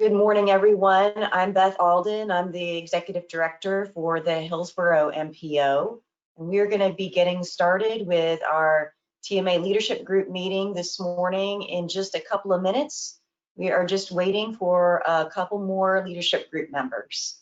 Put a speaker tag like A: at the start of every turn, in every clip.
A: Good morning, everyone. I'm Beth Alden. I'm the Executive Director for the Hillsborough MPO. And we are going to be getting started with our TMA Leadership Group meeting this morning in just a couple of minutes. We are just waiting for a couple more leadership group members.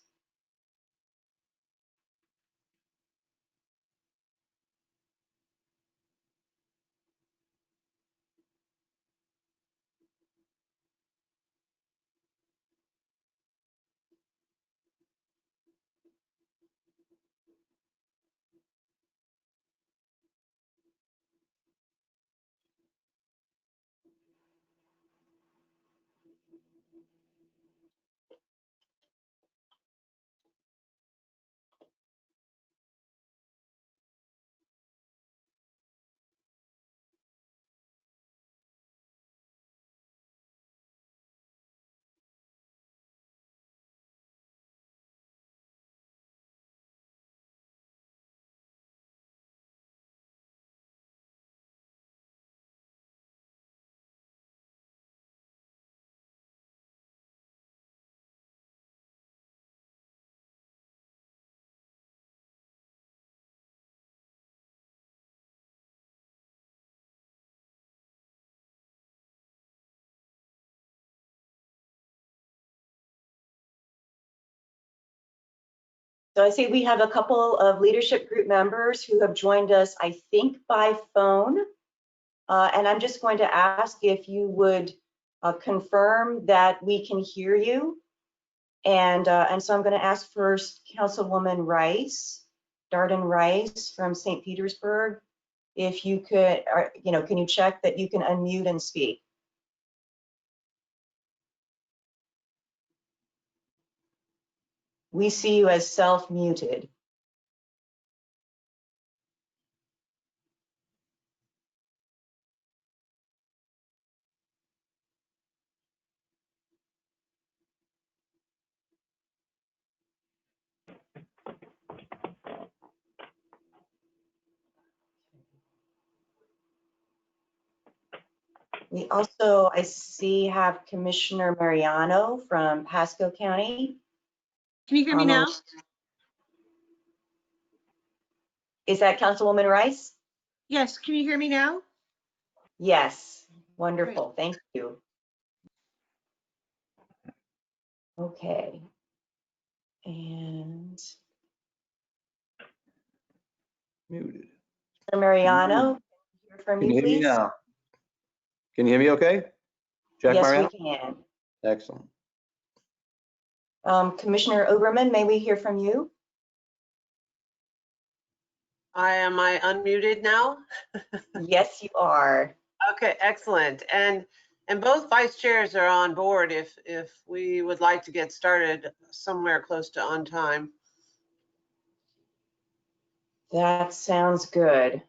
A: So I see we have a couple of leadership group members who have joined us, I think, by phone. And I'm just going to ask if you would confirm that we can hear you. And so I'm going to ask first Councilwoman Rice, Darden Rice from St. Petersburg, if you could, can you check that you can unmute and speak? We see you as self-muted. We also, I see, have Commissioner Mariano from Pasco County.
B: Can you hear me now?
A: Is that Councilwoman Rice?
B: Yes, can you hear me now?
A: Yes, wonderful, thank you. Okay, and
C: Muted.
A: Mariano, hear from
C: Can you
A: you,
C: hear me
A: please?
C: now? Can you hear me okay? Jack
A: Yes,
C: Mariano?
A: we can.
C: Excellent.
A: Commissioner Oberman, may we hear from you?
D: Am I unmuted now?
A: Yes, you are.
D: Okay, excellent. And both vice chairs are on board if we would like to get started somewhere close to on time.
A: That sounds good.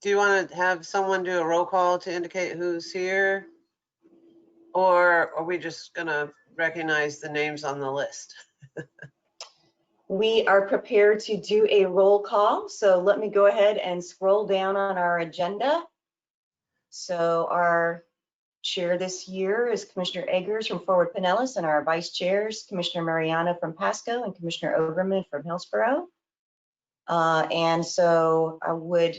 D: Do you want to have someone do a roll call to indicate who's here? Or are we just gonna recognize the names on the list?
A: We are prepared to do a roll call, so let me go ahead and scroll down on our agenda. So our chair this year is Commissioner Eggers from Forward Pinellas, and our vice chairs, Commissioner Mariano from Pasco and Commissioner Oberman from Hillsborough. And so I would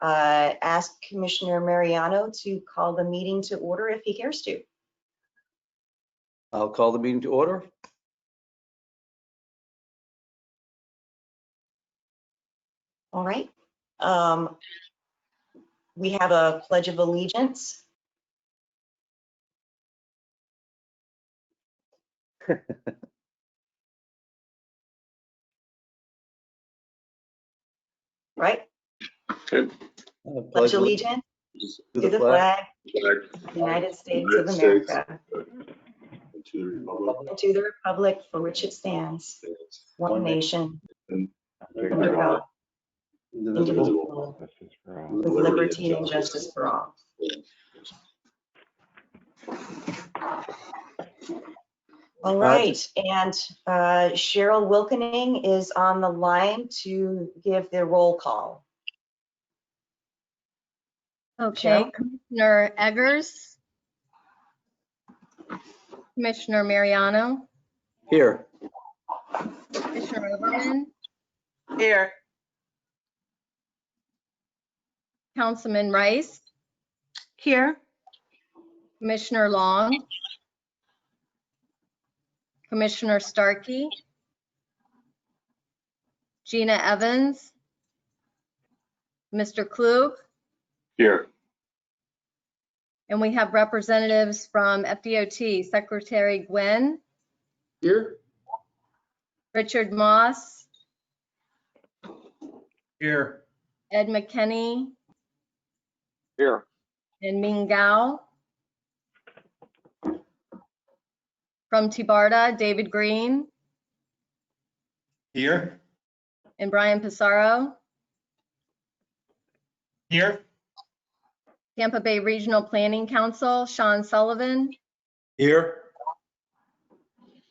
A: ask Commissioner Mariano to call the meeting to order if he cares to.
C: I'll call the meeting to order.
A: All right. We have a Pledge of Allegiance. Right? Pledge allegiance to the flag of the United States of America and to the republic for which it stands, one nation, under God, indivisible, with liberty and justice for all. All right, and Cheryl Wilkening is on the line to give the roll call.
E: Okay,
A: Cheryl?
E: Commissioner Eggers, Commissioner Mariano,
C: Here.
E: Commissioner Overman,
D: Here.
E: Councilman Rice,
B: Here.
E: Commissioner Long, Commissioner Starkey, Gina Evans, Mr. Klug,
C: Here.
E: and we have representatives from FDOT, Secretary Gwen,
C: Here.
E: Richard Moss,
C: Here.
E: Ed McKinney,
C: Here.
E: and Ming Gao. From Tibarda, David Green
C: Here.
E: and Brian Pissarro.
C: Here.
E: Tampa Bay Regional Planning Council, Sean Sullivan.
C: Here.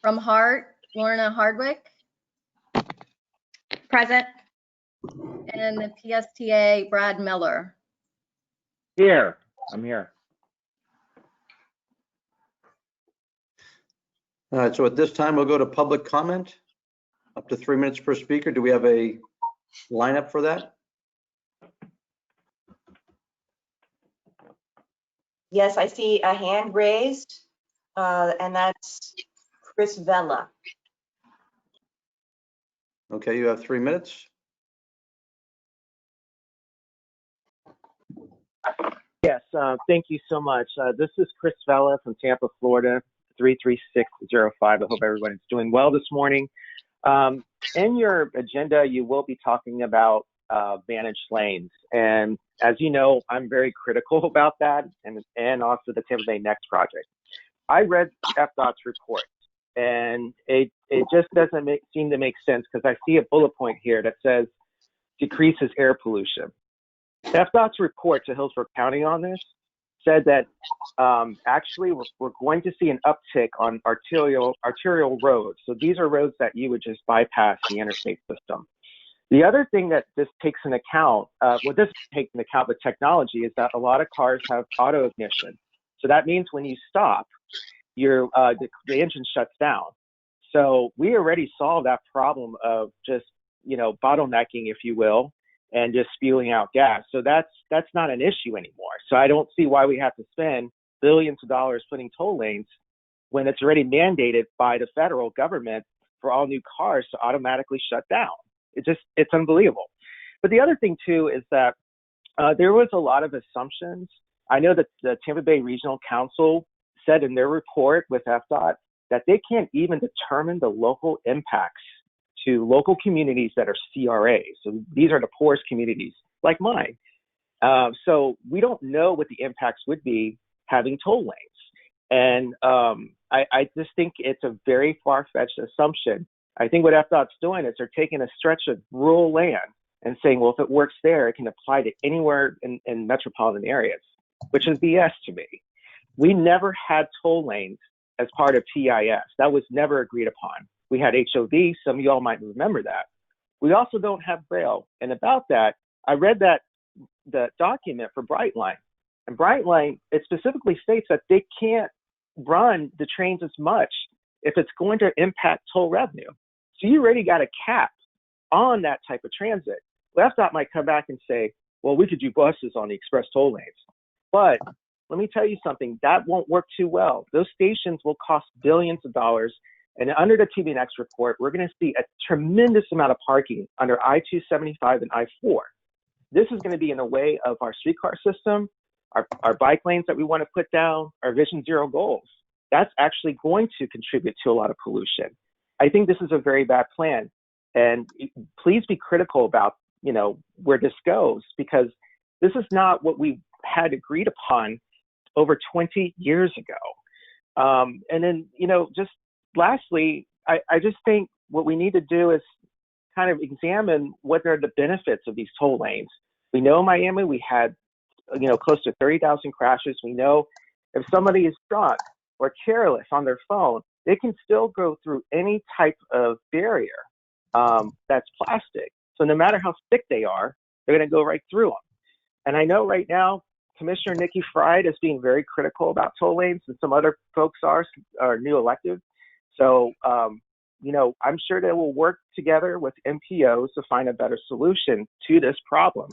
E: From Hart, Lorna Hardwick.
B: Present.
E: And the PSTA, Brad Miller.
F: Here, I'm here.
C: All right, so at this time, we'll go to public comment. Up to 3 minutes per speaker. Do we have a lineup for that?
A: Yes, I see a hand raised, and that's Chris Vella.
C: Okay, you have 3 minutes.
F: Yes, thank you so much. This is Chris Vella from Tampa, Florida, 33605. I hope everybody's doing well this morning. In your agenda, you will be talking about managed lanes. And as you know, I'm very critical about that and also the Tampa Bay Next project. I read FDOT's report, and it just doesn't seem to make sense because I see a bullet point here that says decreases air pollution. FDOT's report to Hillsborough County on this said that actually we're going to see an uptick on arterial roads. So these are roads that you would just bypass the interstate system. The other thing that this takes into account, this takes into account with technology, is that a lot of cars have auto ignition. So that means when you stop, the engine shuts down. So we already solved that problem of just, bottlenecking, if you will, and just spewing out gas. So that's not an issue anymore. So I don't see why we have to spend billions of dollars putting toll lanes when it's already mandated by the federal government for all new cars to automatically shut down. It's unbelievable. But the other thing too is that there was a lot of assumptions. I know that the Tampa Bay Regional Council said in their report with FDOT that they can't even determine the local impacts to local communities that are CRAs. So these are the poorest communities like mine. So we don't know what the impacts would be having toll lanes. And I just think it's a very far-fetched assumption. I think what FDOT's doing is they're taking a stretch of rural land and saying, well, if it works there, it can apply to anywhere in metropolitan areas, which is BS to me. We never had toll lanes as part of TIS. That was never agreed upon. We had HOV, some of y'all might remember that. We also don't have Braille. And about that, I read the document for Brightline. And Brightline, it specifically states that they can't run the trains as much if it's going to impact toll revenue. So you already got a cap on that type of transit. FDOT might come back and say, well, we could do buses on the express toll lanes. But let me tell you something, that won't work too well. Those stations will cost billions of dollars. And under the TBNX report, we're going to see a tremendous amount of parking under I-275 and I-4. This is going to be in the way of our streetcar system, our bike lanes that we want to put down, our Vision Zero goals. That's actually going to contribute to a lot of pollution. I think this is a very bad plan. And please be critical about, where this goes, because this is not what we had agreed upon over 20 years ago. And then, just lastly, I just think what we need to do is kind of examine what are the benefits of these toll lanes. We know in Miami we had, close to 30,000 crashes. We know if somebody is drunk or careless on their phone, they can still go through any type of barrier that's plastic. So no matter how thick they are, they're going to go right through them. And I know right now Commissioner Nikki Fried is being very critical about toll lanes, and some other folks are new elected. So, you know, I'm sure they will work together with MPOs to find a better solution to this problem.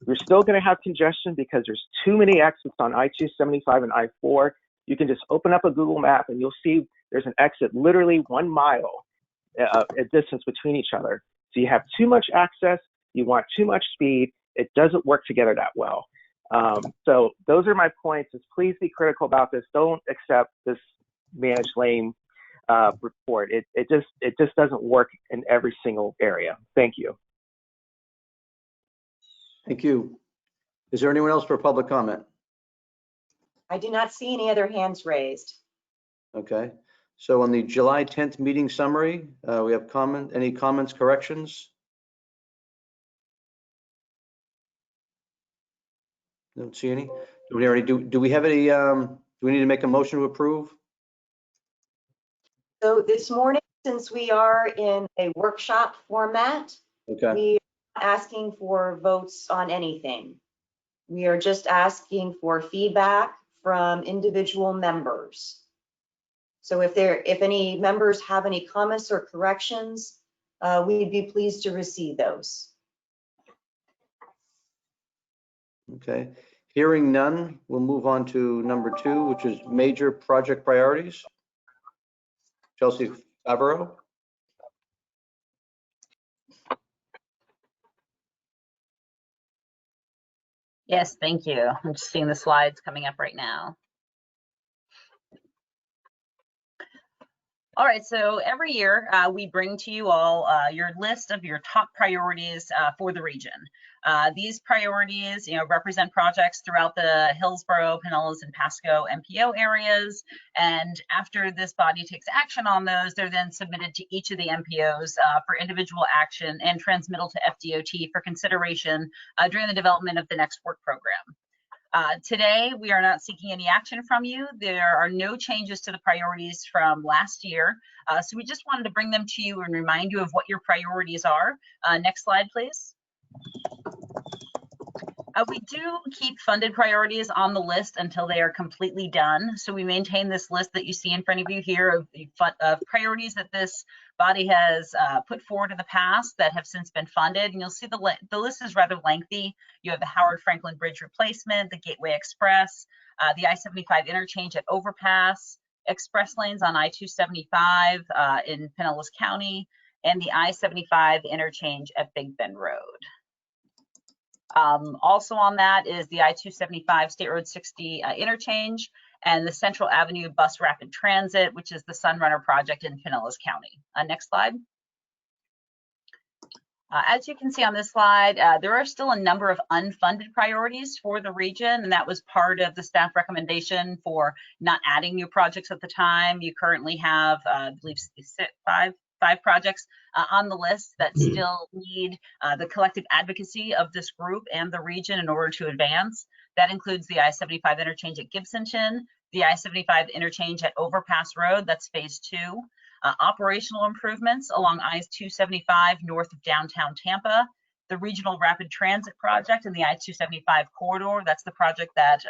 F: You're still going to have congestion because there's too many exits on I-275 and I-4. You can just open up a Google map and you'll see there's an exit literally 1 mile a distance between each other. So you have too much access, you want too much speed, it doesn't work together that well. So those are my points. Is please be critical about this. Don't accept this managed lane report. It just doesn't work in every single area. Thank you.
C: Thank you. Is there anyone else for public comment?
A: I do not see any other hands raised.
C: Okay. So on the July 10th meeting summary, we have any comments, corrections? Don't see any. Do we have any, do we need to make a motion to approve?
A: So this morning, since we are in a workshop format,
C: Okay.
A: we are not asking for votes on anything. We are just asking for feedback from individual members. So if any members have any comments or corrections, we'd be pleased to receive those.
C: Okay. Hearing none, we'll move on to number 2, which is major project priorities. Chelsea Favreau.
G: Yes, thank you. I'm just seeing the slides coming up right now. All right, so every year we bring to you all your list of your top priorities for the region. These priorities, represent projects throughout the Hillsborough, Pinellas, and Pasco MPO areas. And after this body takes action on those, they're then submitted to each of the MPOs for individual action and transmittal to FDOT for consideration during the development of the next work program. Today, we are not seeking any action from you. There are no changes to the priorities from last year. So we just wanted to bring them to you and remind you of what your priorities are. Next slide, please. We do keep funded priorities on the list until they are completely done. So we maintain this list that you see in front of you here of priorities that this body has put forward in the past that have since been funded. And you'll see the list is rather lengthy. You have the Howard Franklin Bridge replacement, the Gateway Express, the I-75 interchange at Overpass, express lanes on I-275 in Pinellas County, and the I-75 interchange at Big Bend Road. Also on that is the I-275 State Road 60 interchange and the Central Avenue Bus Rapid Transit, which is the Sunrunner project in Pinellas County. Next slide. As you can see on this slide, there are still a number of unfunded priorities for the region, and that was part of the staff recommendation for not adding new projects at the time. You currently have, I believe, five projects on the list that still need the collective advocacy of this group and the region in order to advance. That includes the I-75 interchange at Gibsonton, the I-75 interchange at Overpass Road, that's phase 2, operational improvements along I-275 north of downtown Tampa, the regional rapid transit project in the I-275 corridor, that's the project that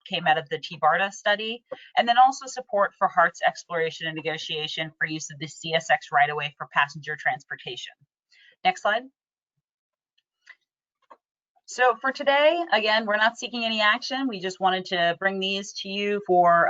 G: came out of the T-BARTA study, and then also support for Hart's exploration and negotiation for use of the CSX right-of-way for passenger transportation. Next slide. So for today, again, we're not seeking any action. We just wanted to bring these to you for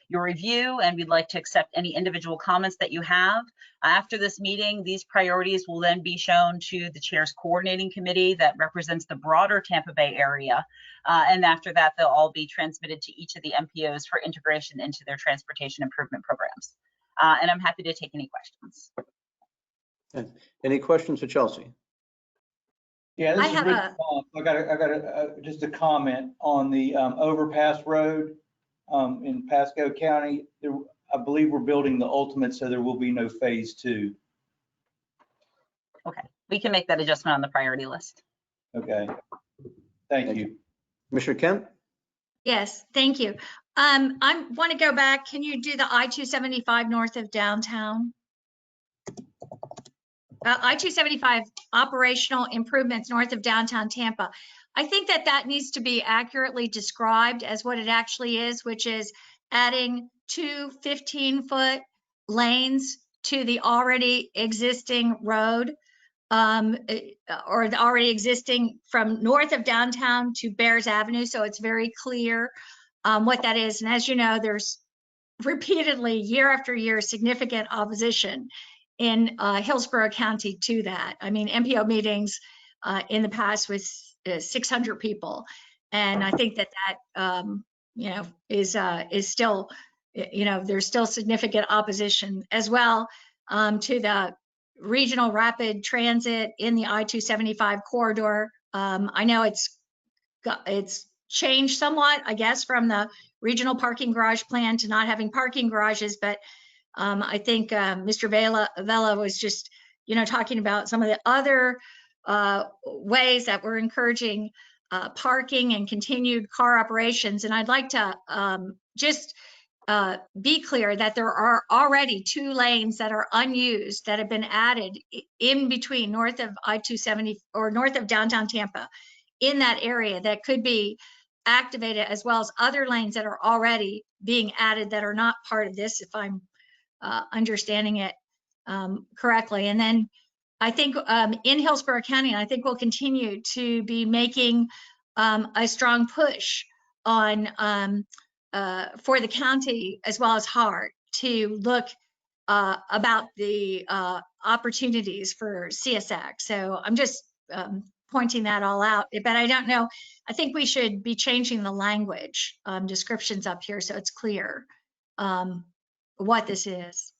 G: your review, and we'd like to accept any individual comments that you have. After this meeting, these priorities will then be shown to the chair's coordinating committee that represents the broader Tampa Bay area. And after that, they'll all be transmitted to each of the MPOs for integration into their transportation improvement programs. And I'm happy to take any questions.
C: Okay. Any questions for Chelsea?
H: Yeah, this
I: I
H: is
I: have
H: Rick.
I: a-
H: I got just a comment on the Overpass Road in Pasco County. I believe we're building the ultimate, so there will be no phase 2.
G: Okay, we can make that adjustment on the priority list.
H: Okay, thank you.
C: Commissioner Kemp?
I: Yes, thank you. I want to go back. Can you do the I-275 north of downtown? I-275 operational improvements north of downtown Tampa. I think that that needs to be accurately described as what it actually is, which is adding two 15-foot lanes to the already existing road, or the already existing from north of downtown to Bears Avenue. So it's very clear what that is. And as you know, there's repeatedly, year after year, significant opposition in Hillsborough County to that. I mean, MPO meetings in the past with 600 people. And I think that that, you know, is still, you know, there's still significant opposition as well to the regional rapid transit in the I-275 corridor. I know it's changed somewhat, I guess, from the regional parking garage plan to not having parking garages, but I think Mr. Vela was just, you know, talking about some of the other ways that we're encouraging parking and continued car operations. And I'd like to just be clear that there are already 2 lanes that are unused that have been added in between north of I-270 or north of downtown Tampa in that area that could be activated, as well as other lanes that are already being added that are not part of this, if I'm understanding it correctly. And then I think in Hillsborough County, I think we'll continue to be making a strong push on for the county as well as Hart to look about the opportunities for CSX. So I'm just pointing that all out, but I don't know. I think we should be changing the language descriptions up here so it's clear what this is.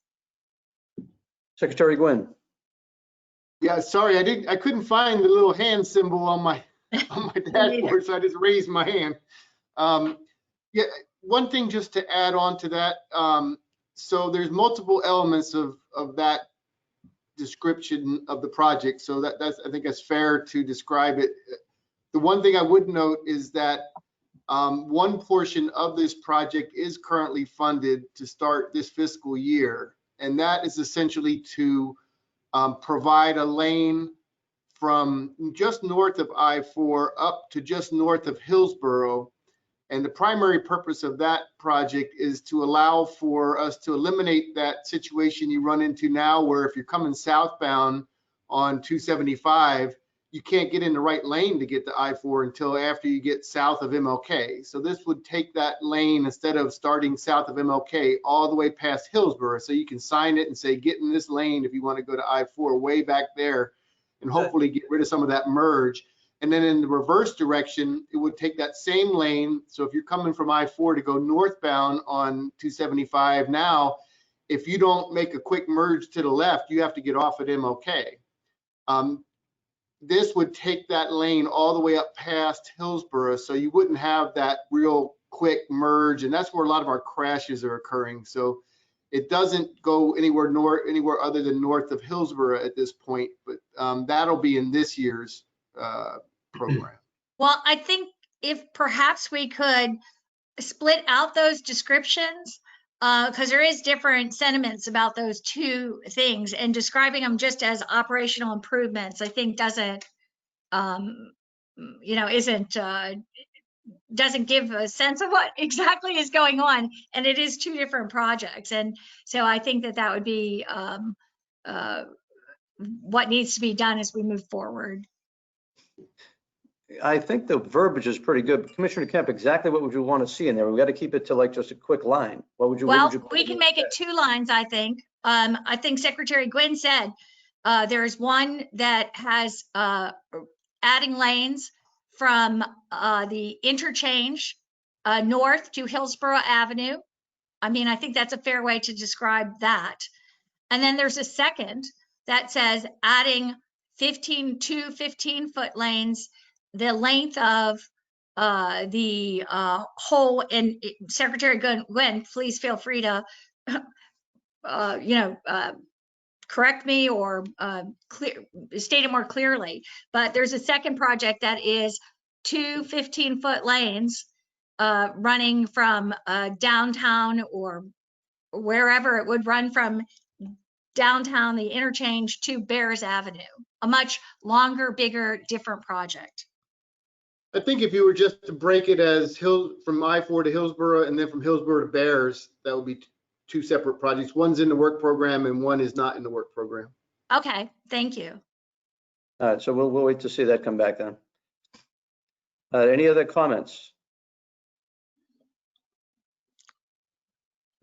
C: Secretary Gwynn.
J: Yeah, sorry, I couldn't find the little hand symbol on my dashboard, so I just raised my hand. Yeah, one thing just to add on to that. So there's multiple elements of that description of the project. So that's I think that's fair to describe it. The one thing I would note is that one portion of this project is currently funded to start this fiscal year, and that is essentially to provide a lane from just north of I-4 up to just north of Hillsborough. And the primary purpose of that project is to allow for us to eliminate that situation you run into now, where if you're coming southbound on 275, you can't get in the right lane to get to I-4 until after you get south of MLK. So this would take that lane, instead of starting south of MLK, all the way past Hillsborough. So you can sign it and say, get in this lane if you want to go to I-4 way back there, and hopefully get rid of some of that merge. And then in the reverse direction, it would take that same lane. So if you're coming from I-4 to go northbound on 275 now, if you don't make a quick merge to the left, you have to get off at MLK. This would take that lane all the way up past Hillsborough, so you wouldn't have that real quick merge, and that's where a lot of our crashes are occurring. So it doesn't go anywhere other than north of Hillsborough at this point, but that'll be in this year's program.
I: Well, I think if perhaps we could split out those descriptions, because there is different sentiments about those 2 things, and describing them just as operational improvements, I think doesn't, you know, doesn't give a sense of what exactly is going on. And it is 2 different projects. And so I think that that would be what needs to be done as we move forward.
C: I think the verbiage is pretty good. Commissioner Kemp, exactly what would you want to see in there? We got to keep it to like just a quick line. What would you?
I: Well,
C: what would you
I: we can make it 2 lines, I think. I think Secretary Gwynn said there's one that has adding lanes from the interchange north to Hillsborough Avenue. I mean, I think that's a fair way to describe that. And then there's a second that says adding 15-foot lanes, the length of the whole. And Secretary Gwynn, please feel free to, you know, correct me or state it more clearly. But there's a second project that is 2 15-foot lanes running from downtown or wherever it would run from downtown, the interchange to Bears Avenue, a much longer, bigger, different project.
J: I think if you were just to break it as from I-4 to Hillsborough and then from Hillsborough to Bears, that would be two separate projects. One's in the work program and one is not in the work program.
I: Okay, thank you.
C: All right, so we'll wait to see that come back then. Any other comments?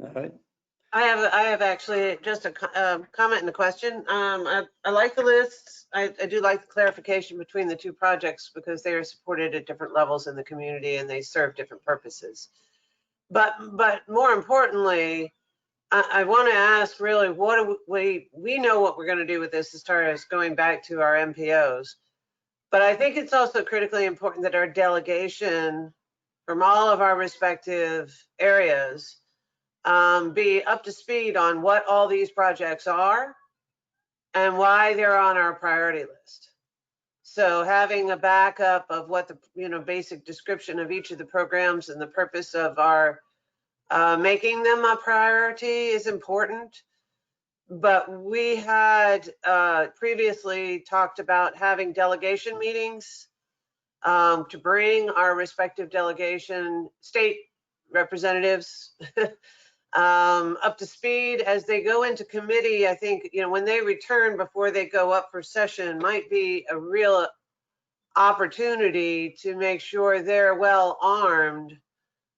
C: All right.
D: I have actually just a comment and a question. I like the lists. I do like the clarification between the two projects because they are supported at different levels in the community and they serve different purposes. But more importantly, I want to ask really, what do we know what we're going to do with this as far as going back to our MPOs. But I think it's also critically important that our delegation from all of our respective areas be up to speed on what all these projects are and why they're on our priority list. So having a backup of what the basic description of each of the programs and the purpose of our making them a priority is important. But we had previously talked about having delegation meetings to bring our respective delegation state representatives up to speed as they go into committee. I think, when they return before they go up for session might be a real opportunity to make sure they're well armed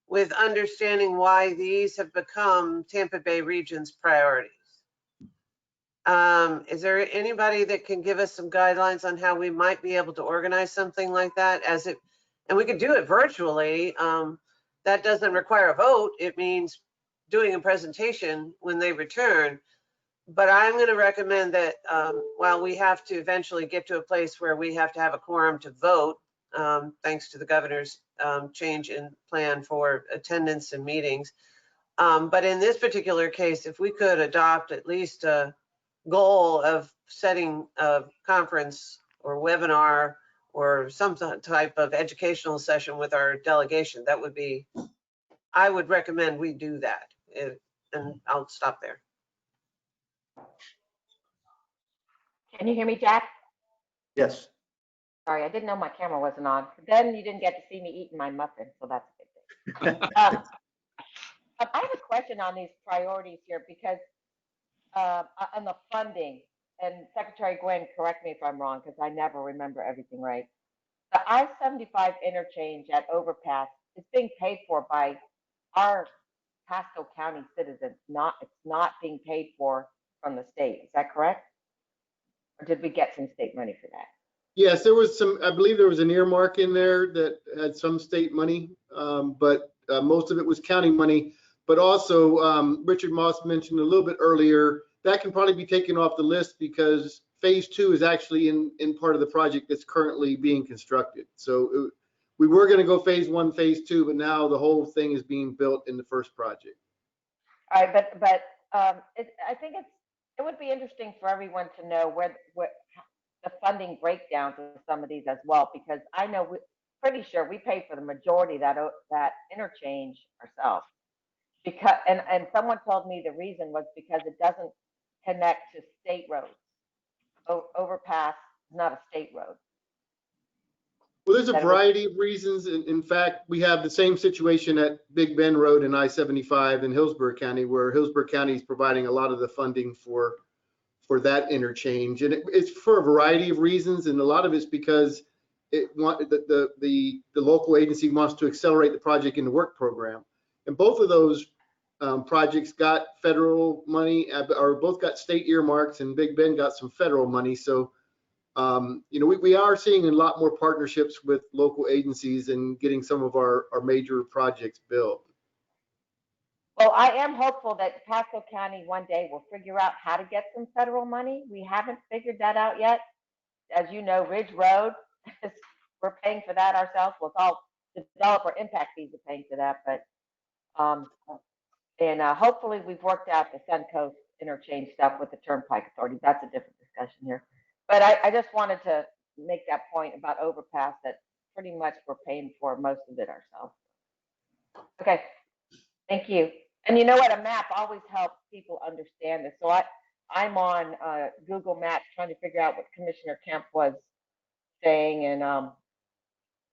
D: with understanding why these have become Tampa Bay Region's priorities. Is there anybody that can give us some guidelines on how we might be able to organize something like that and we could do it virtually. That doesn't require a vote. It means doing a presentation when they return. But I'm going to recommend that while we have to eventually get to a place where we have to have a quorum to vote, thanks to the governor's change in plan for attendance and meetings. But in this particular case, if we could adopt at least a goal of setting a conference or webinar or some type of educational session with our delegation, that would be, I would recommend we do that. And I'll stop there.
K: Can you hear me, Jack?
C: Yes.
K: Sorry, I didn't know my camera wasn't on. Then you didn't get to see me eating my muffin, so that's a good thing. I have a question on these priorities here because on the funding, and Secretary Gwynn, correct me if I'm wrong, because I never remember everything right. The I-75 interchange at Overpass is being paid for by our Pasco County citizens. It's not being paid for from the state. Is that correct? Or did we get some state money for that?
J: Yes, there was I believe there was an earmark in there that had some state money, but most of it was county money. But also, Richard Moss mentioned a little bit earlier, that can probably be taken off the list because phase 2 is actually in part of the project that's currently being constructed. So we were going to go phase 1, phase 2, but now the whole thing is being built in the first project.
K: All right, but I think it would be interesting for everyone to know what the funding breakdowns of some of these as well, because I know pretty sure we pay for the majority of that interchange ourselves. Because and someone told me the reason was because it doesn't connect to state roads. Overpass is not a state road.
J: Well, there's a variety of reasons. In fact, we have the same situation at Big Bend Road and I-75 in Hillsborough County, where Hillsborough County is providing a lot of the funding for that interchange. And it's for a variety of reasons. And a lot of it's because the local agency wants to accelerate the project in the work program. And both of those projects got federal money, or both got state earmarks, and Big Bend got some federal money. So, we are seeing a lot more partnerships with local agencies and getting some of our major projects built.
K: Well, I am hopeful that Pasco County one day will figure out how to get some federal money. We haven't figured that out yet. As you know, Ridge Road, we're paying for that ourselves. Well, it's all developer impact fees are paying for that, but hopefully we've worked out the Suncoast interchange stuff with the Turnpike Authority. That's a different discussion here. But I just wanted to make that point about Overpass, that pretty much we're paying for most of it ourselves. Okay, thank you. And you know what? A map always helps people understand this. So I'm on Google Maps trying to figure out what Commissioner Kemp was saying, and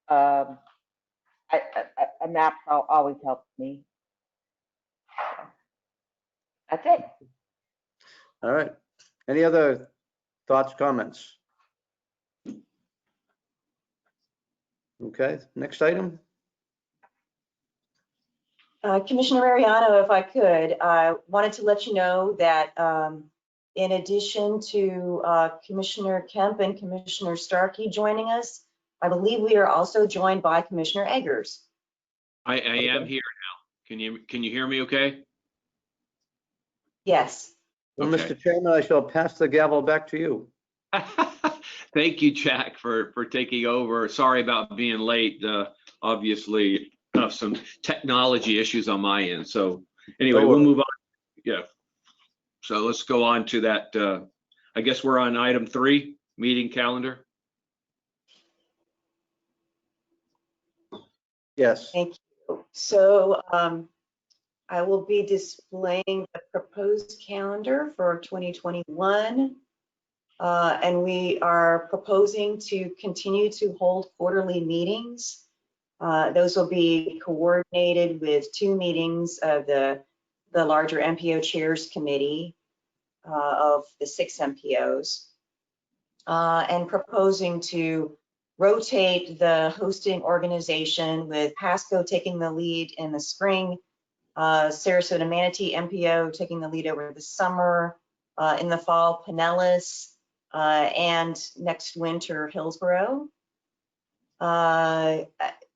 K: a map always helps me. That's it.
C: All right. Any other thoughts, comments? Okay, next item.
A: Commissioner Mariano, if I could, I wanted to let you know that in addition to Commissioner Kemp and Commissioner Starkey joining us, I believe we are also joined by Commissioner Eggers.
L: I am here now. Can you hear me okay?
A: Yes.
C: Well,
L: Okay.
C: Mr. Chairman, I shall pass the gavel back to you.
L: Thank you, Jack, for taking over. Sorry about being late. Obviously, some technology issues on my end. So anyway, we'll move on. Yeah. So let's go on to that. I guess we're on item 3, meeting calendar.
C: Yes.
A: Thank you. So I will be displaying the proposed calendar for 2021. And we are proposing to continue to hold quarterly meetings. Those will be coordinated with 2 meetings of the larger MPO Chairs Committee of the 6 MPOs, and proposing to rotate the hosting organization, with Pasco taking the lead in the spring, Sarasota Manatee MPO taking the lead over the summer, in the fall Pinellas, and next winter Hillsborough.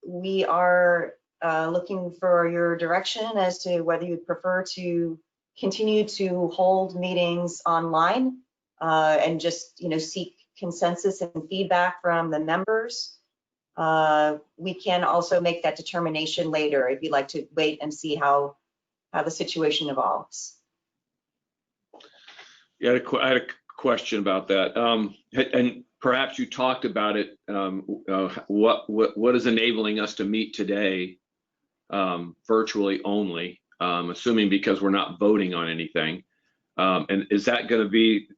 A: We are looking for your direction as to whether you'd prefer to continue to hold meetings online and just seek consensus and feedback from the members. We can also make that determination later if you'd like to wait and see how the situation evolves.
L: Yeah, I had a question about that. And perhaps you talked about it. What is enabling us to meet today virtually only? Assuming because we're not voting on anything. And is that going to be,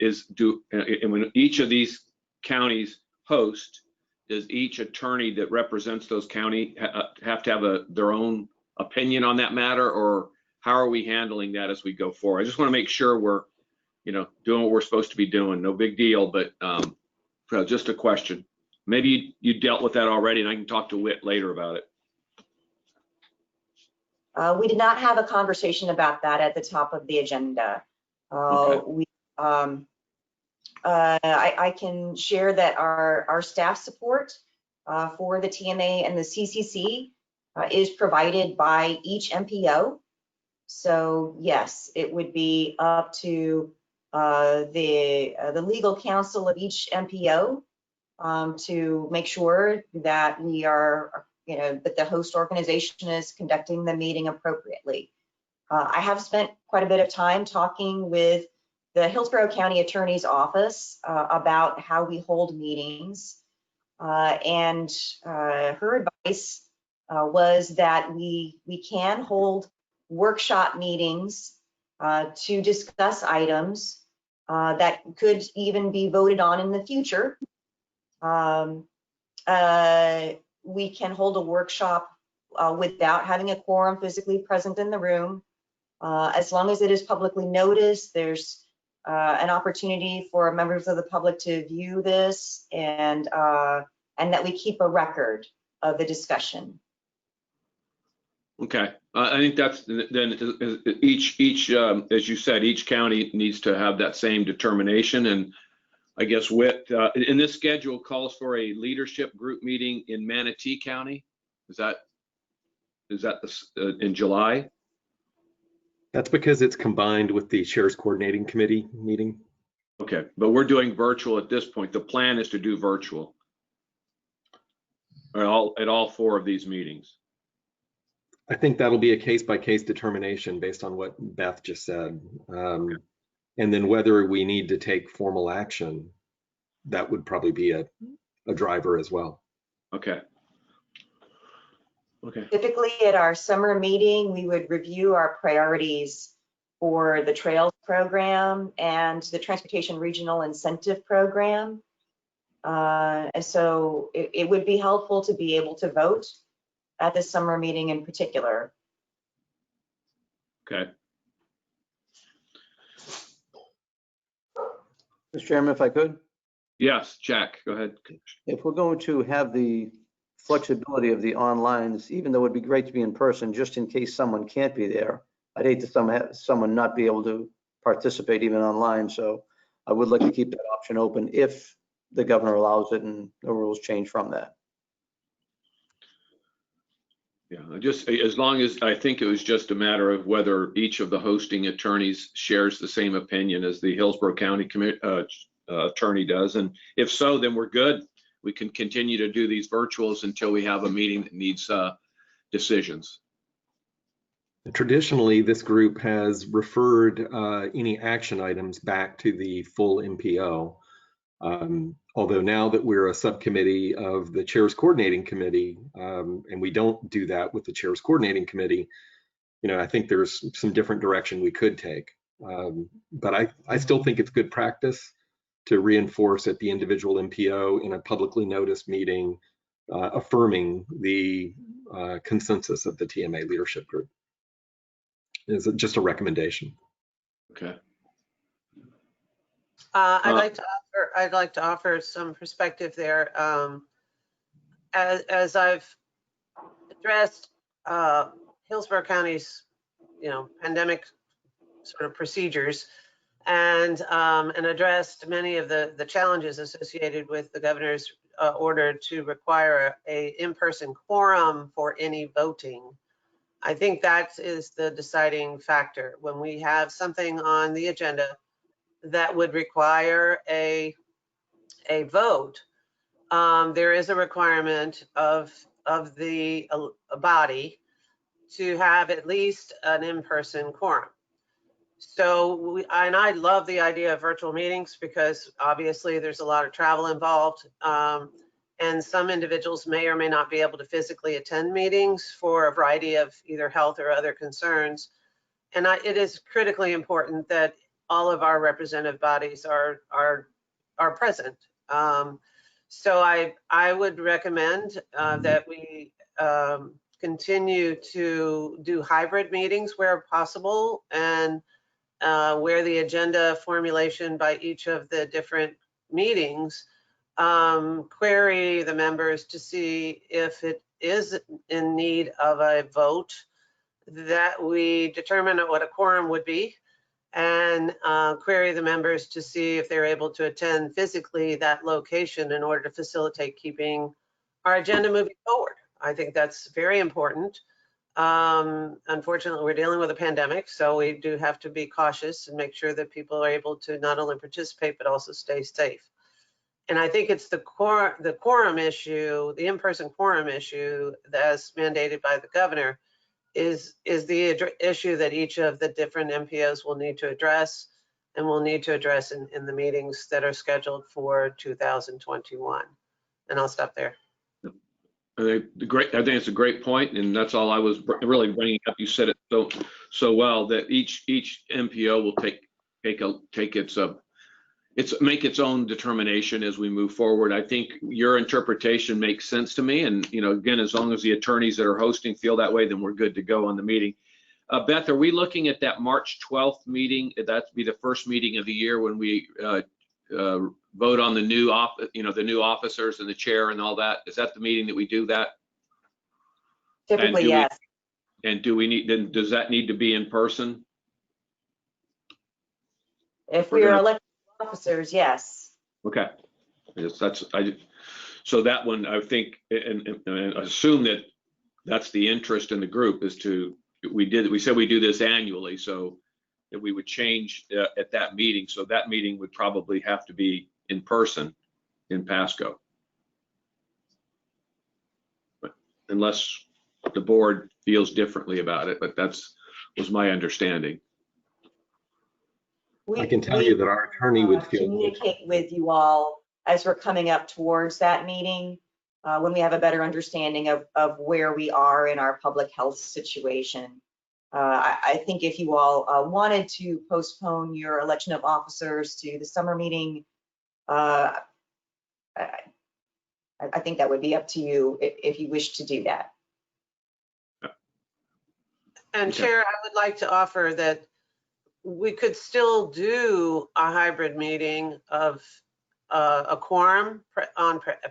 L: and when each of these counties host, does each attorney that represents those county have to have their own opinion on that matter, or how are we handling that as we go forward? I just want to make sure we're, doing what we're supposed to be doing. No big deal, but just a question. Maybe you dealt with that already, and I can talk to Whit later about it.
A: We did not have a conversation about that at the top of the agenda.
L: Okay.
A: I can share that our staff support for the TMA and the CCC is provided by each MPO. So yes, it would be up to the legal counsel of each MPO to make sure that we are, that the host organization is conducting the meeting appropriately. I have spent quite a bit of time talking with the Hillsborough County Attorney's Office about how we hold meetings, and her advice was that we can hold workshop meetings to discuss items that could even be voted on in the future. We can hold a workshop without having a quorum physically present in the room. As long as it is publicly noticed, there's an opportunity for members of the public to view this, and that we keep a record of the discussion.
L: Okay, I think that's then each as you said, each county needs to have that same determination. And I guess in this schedule calls for a leadership group meeting in Manatee County. Is that in July?
M: That's because it's combined with the Chairs Coordinating Committee meeting.
L: Okay, but we're doing virtual at this point. The plan is to do virtual at all 4 of these meetings.
M: I think that'll be a case-by-case determination based on what Beth just said.
L: Okay.
M: And then whether we need to take formal action, that would probably be a driver as well.
L: Okay. Okay.
A: Typically at our summer meeting, we would review our priorities for the Trails Program and the Transportation Regional Incentive Program. And so it would be helpful to be able to vote at this summer meeting in particular.
L: Okay.
C: Mr. Chairman, if I could,
L: Yes, Jack, go ahead.
C: if we're going to have the flexibility of the onlines, even though it'd be great to be in person, just in case someone can't be there, I'd hate to someone not be able to participate even online. So I would like to keep that option open if the governor allows it and the rules change from that.
L: Yeah, just as long as, I think it was just a matter of whether each of the hosting attorneys shares the same opinion as the Hillsborough County attorney does. And if so, then we're good. We can continue to do these virtuals until we have a meeting that needs decisions.
M: Traditionally, this group has referred any action items back to the full MPO. Although now that we're a subcommittee of the Chair's Coordinating Committee, and we don't do that with the Chair's Coordinating Committee, I think there's some different direction we could take. But I still think it's good practice to reinforce at the individual MPO in a publicly noticed meeting, affirming the consensus of the TMA leadership group. It's just a recommendation.
L: Okay.
D: I'd like to offer some perspective there. As I've addressed Hillsborough County's, pandemic sort of procedures, and addressed many of the challenges associated with the governor's order to require a in-person quorum for any voting. I think that is the deciding factor. When we have something on the agenda that would require a vote, there is a requirement of the body to have at least an in-person quorum. So, and I love the idea of virtual meetings because obviously there's a lot of travel involved, and some individuals may or may not be able to physically attend meetings for a variety of either health or other concerns. And it is critically important that all of our representative bodies are present. So I would recommend that we continue to do hybrid meetings where possible, and where the agenda formulation by each of the different meetings query the members to see if it is in need of a vote, that we determine what a quorum would be, and query the members to see if they're able to attend physically that location in order to facilitate keeping our agenda moving forward. I think that's very important. Unfortunately, we're dealing with a pandemic, so we do have to be cautious and make sure that people are able to not only participate, but also stay safe. And I think it's the quorum issue, the in-person quorum issue as mandated by the governor is the issue that each of the different MPOs will need to address, and will need to address in the meetings that are scheduled for 2021. And I'll stop there.
L: I think it's a great point, and that's all I was really bringing up. You said it so well that each MPO will make its own determination as we move forward. I think your interpretation makes sense to me, and again, as long as the attorneys that are hosting feel that way, then we're good to go on the meeting. Beth, are we looking at that March 12th meeting? That'd be the first meeting of the year when we vote on the new officers and the chair and all that. Is that the meeting that we do that?
A: Typically, yes.
L: And does that need to be in person?
A: If we are elected officers, yes.
L: Okay. Yes, so that one, I think, and assume that that's the interest in the group is we said we do this annually, so that we would change at that meeting. So that meeting would probably have to be in person in Pasco. But unless the board feels differently about it, but was my understanding.
M: I can tell you that our attorney would feel
A: communicate with you all as we're coming up towards that meeting, when we have a better understanding of where we are in our public health situation. I think if you all wanted to postpone your election of officers to the summer meeting, I think that would be up to you if you wish to do that.
D: And
L: Okay.
D: Chair, I would like to offer that we could still do a hybrid meeting of a quorum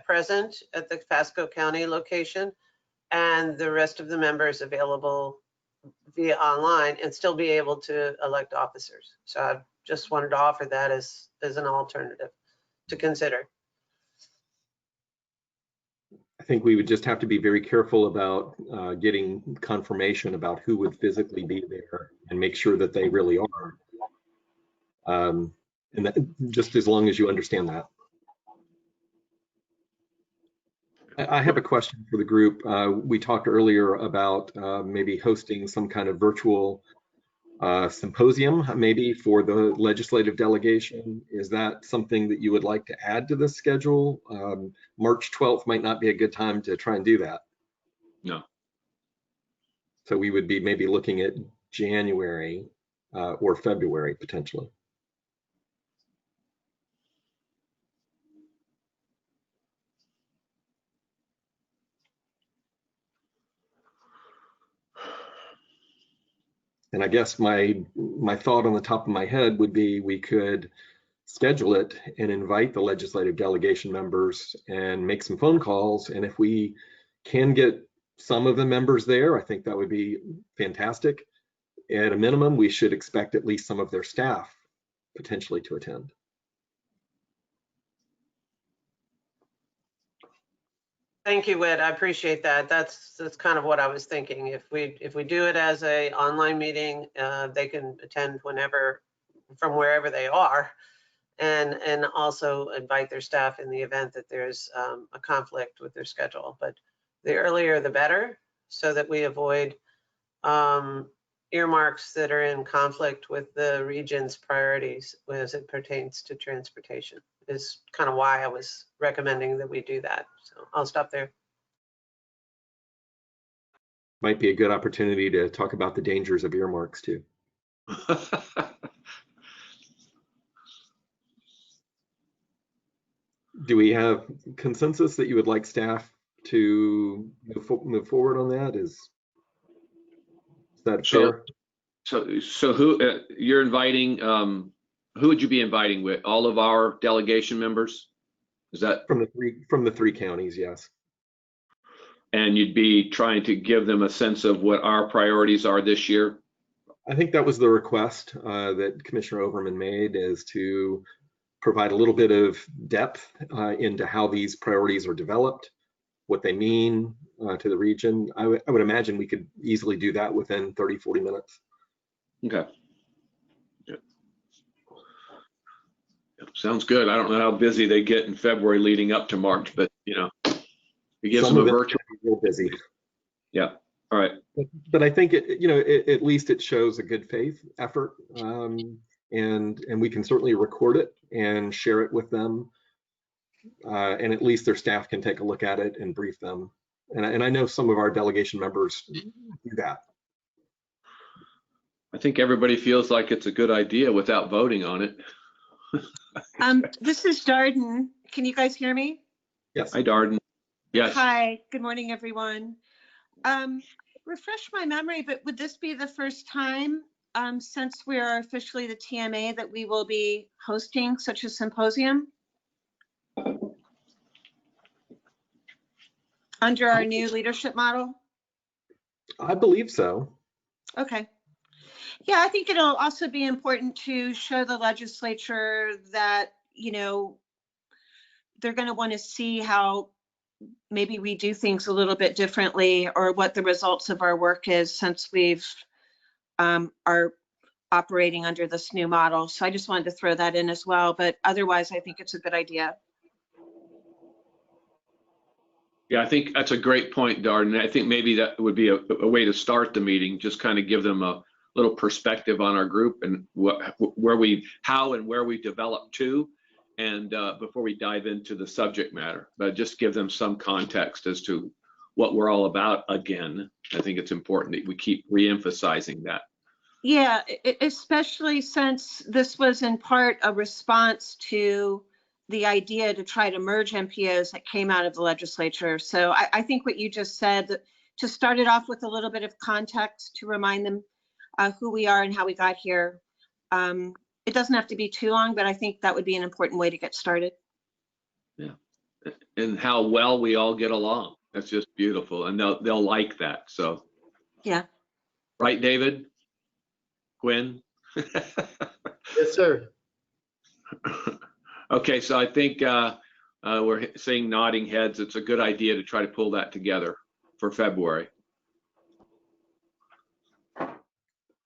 D: present at the Pasco County location and the rest of the members available via online and still be able to elect officers. So I just wanted to offer that as an alternative to consider.
M: I think we would just have to be very careful about getting confirmation about who would physically be there and make sure that they really are. And that, just as long as you understand that. I have a question for the group. We talked earlier about maybe hosting some kind of virtual symposium, maybe for the legislative delegation. Is that something that you would like to add to this schedule? March 12th might not be a good time to try and do that.
L: No.
M: So we would be maybe looking at January or February potentially. And I guess my thought on the top of my head would be we could schedule it and invite the legislative delegation members and make some phone calls. And if we can get some of the members there, I think that would be fantastic. At a minimum, we should expect at least some of their staff potentially to attend.
D: Thank you, Whit. I appreciate that. That's kind of what I was thinking. If we do it as a online meeting, they can attend whenever, from wherever they are, and also invite their staff in the event that there's a conflict with their schedule. But the earlier the better, so that we avoid earmarks that are in conflict with the region's priorities as it pertains to transportation. Is kind of why I was recommending that we do that. So I'll stop there.
M: Might be a good opportunity to talk about the dangers of earmarks too. Do we have consensus that you would like staff to move forward on that? Is that fair?
L: So who you're inviting? Who would you be inviting with? All of our delegation members? Is that
M: from the three counties? Yes.
L: And you'd be trying to give them a sense of what our priorities are this year?
M: I think that was the request that Commissioner Overman made, is to provide a little bit of depth into how these priorities are developed, what they mean to the region. I would imagine we could easily do that within 30, 40 minutes.
L: Okay. Yeah. Sounds good. I don't know how busy they get in February leading up to March, but you know, it gives them a virtual.
M: Real busy.
L: Yeah. All right.
M: But I think at least it shows a good faith effort, and we can certainly record it and share it with them, and at least their staff can take a look at it and brief them. And I know some of our delegation members do that.
L: I think everybody feels like it's a good idea without voting on it.
B: This is Darden. Can you guys hear me?
M: Yes.
L: Hi, Darden. Yes.
B: Hi, good morning, everyone. Refresh my memory, but would this be the first time since we are officially the TMA that we will be hosting such a symposium? Under our new leadership model?
M: I believe so.
B: Okay. Yeah, I think it'll also be important to show the legislature that, you know, they're going to want to see how maybe we do things a little bit differently, or what the results of our work is since we've are operating under this new model. So I just wanted to throw that in as well. But otherwise, I think it's a good idea.
L: Yeah, I think that's a great point, Darden. I think maybe that would be a way to start the meeting, just kind of give them a little perspective on our group and how and where we develop to, and before we dive into the subject matter, but just give them some context as to what we're all about again. I think it's important that we keep re-emphasizing that.
B: Yeah, especially since this was in part a response to the idea to try to merge MPOs that came out of the legislature. So I think what you just said, to start it off with a little bit of context to remind them who we are and how we got here. It doesn't have to be too long, but I think that would be an important way to get started.
L: Yeah, and how well we all get along. That's just beautiful, and they'll like that. So,
B: yeah,
L: right, David, Gwen.
J: Yes, sir.
L: Okay, so I think we're seeing nodding heads. It's a good idea to try to pull that together for February.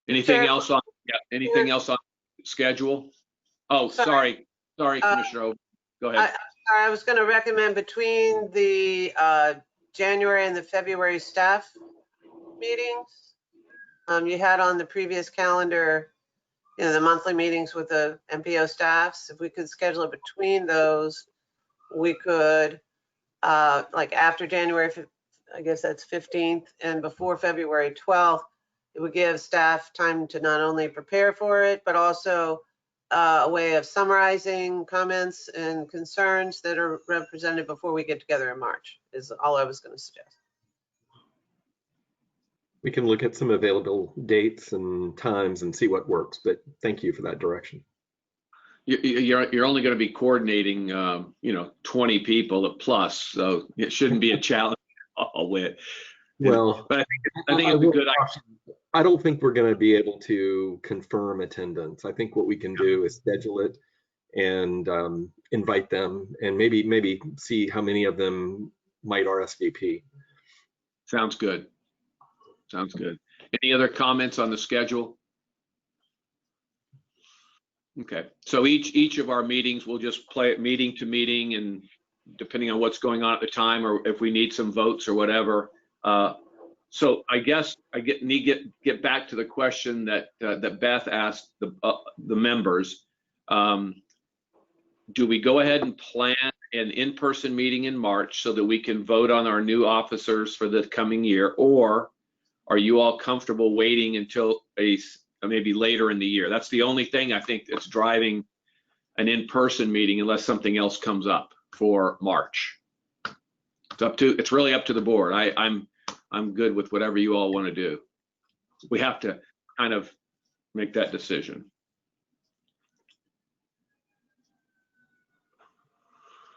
L: Anything else on? Yeah, anything else on schedule? Oh, sorry, Commissioner. Go ahead.
D: I was going to recommend between the January and the February staff meetings. You had on the previous calendar, the monthly meetings with the MPO staffs. If we could schedule it between those, we could, like after January, I guess that's 15th, and before February 12th, it would give staff time to not only prepare for it, but also a way of summarizing comments and concerns that are represented before we get together in March, is all I was going to suggest.
M: We can look at some available dates and times and see what works, but thank you for that direction.
L: You're only going to be coordinating, 20 people plus, so it shouldn't be a challenge all with.
M: Well,
L: but I think it's a good idea.
M: I don't think we're going to be able to confirm attendance. I think what we can do is schedule it and invite them, and maybe see how many of them might RSVP.
L: Sounds good. Sounds good. Any other comments on the schedule? Okay, so each of our meetings, we'll just play it meeting to meeting, and depending on what's going on at the time, or if we need some votes or whatever. So I guess I get back to the question that Beth asked the members. Do we go ahead and plan an in-person meeting in March so that we can vote on our new officers for the coming year, or are you all comfortable waiting until maybe later in the year? That's the only thing I think that's driving an in-person meeting, unless something else comes up for March. It's really up to the board. I'm good with whatever you all want to do. We have to kind of make that decision.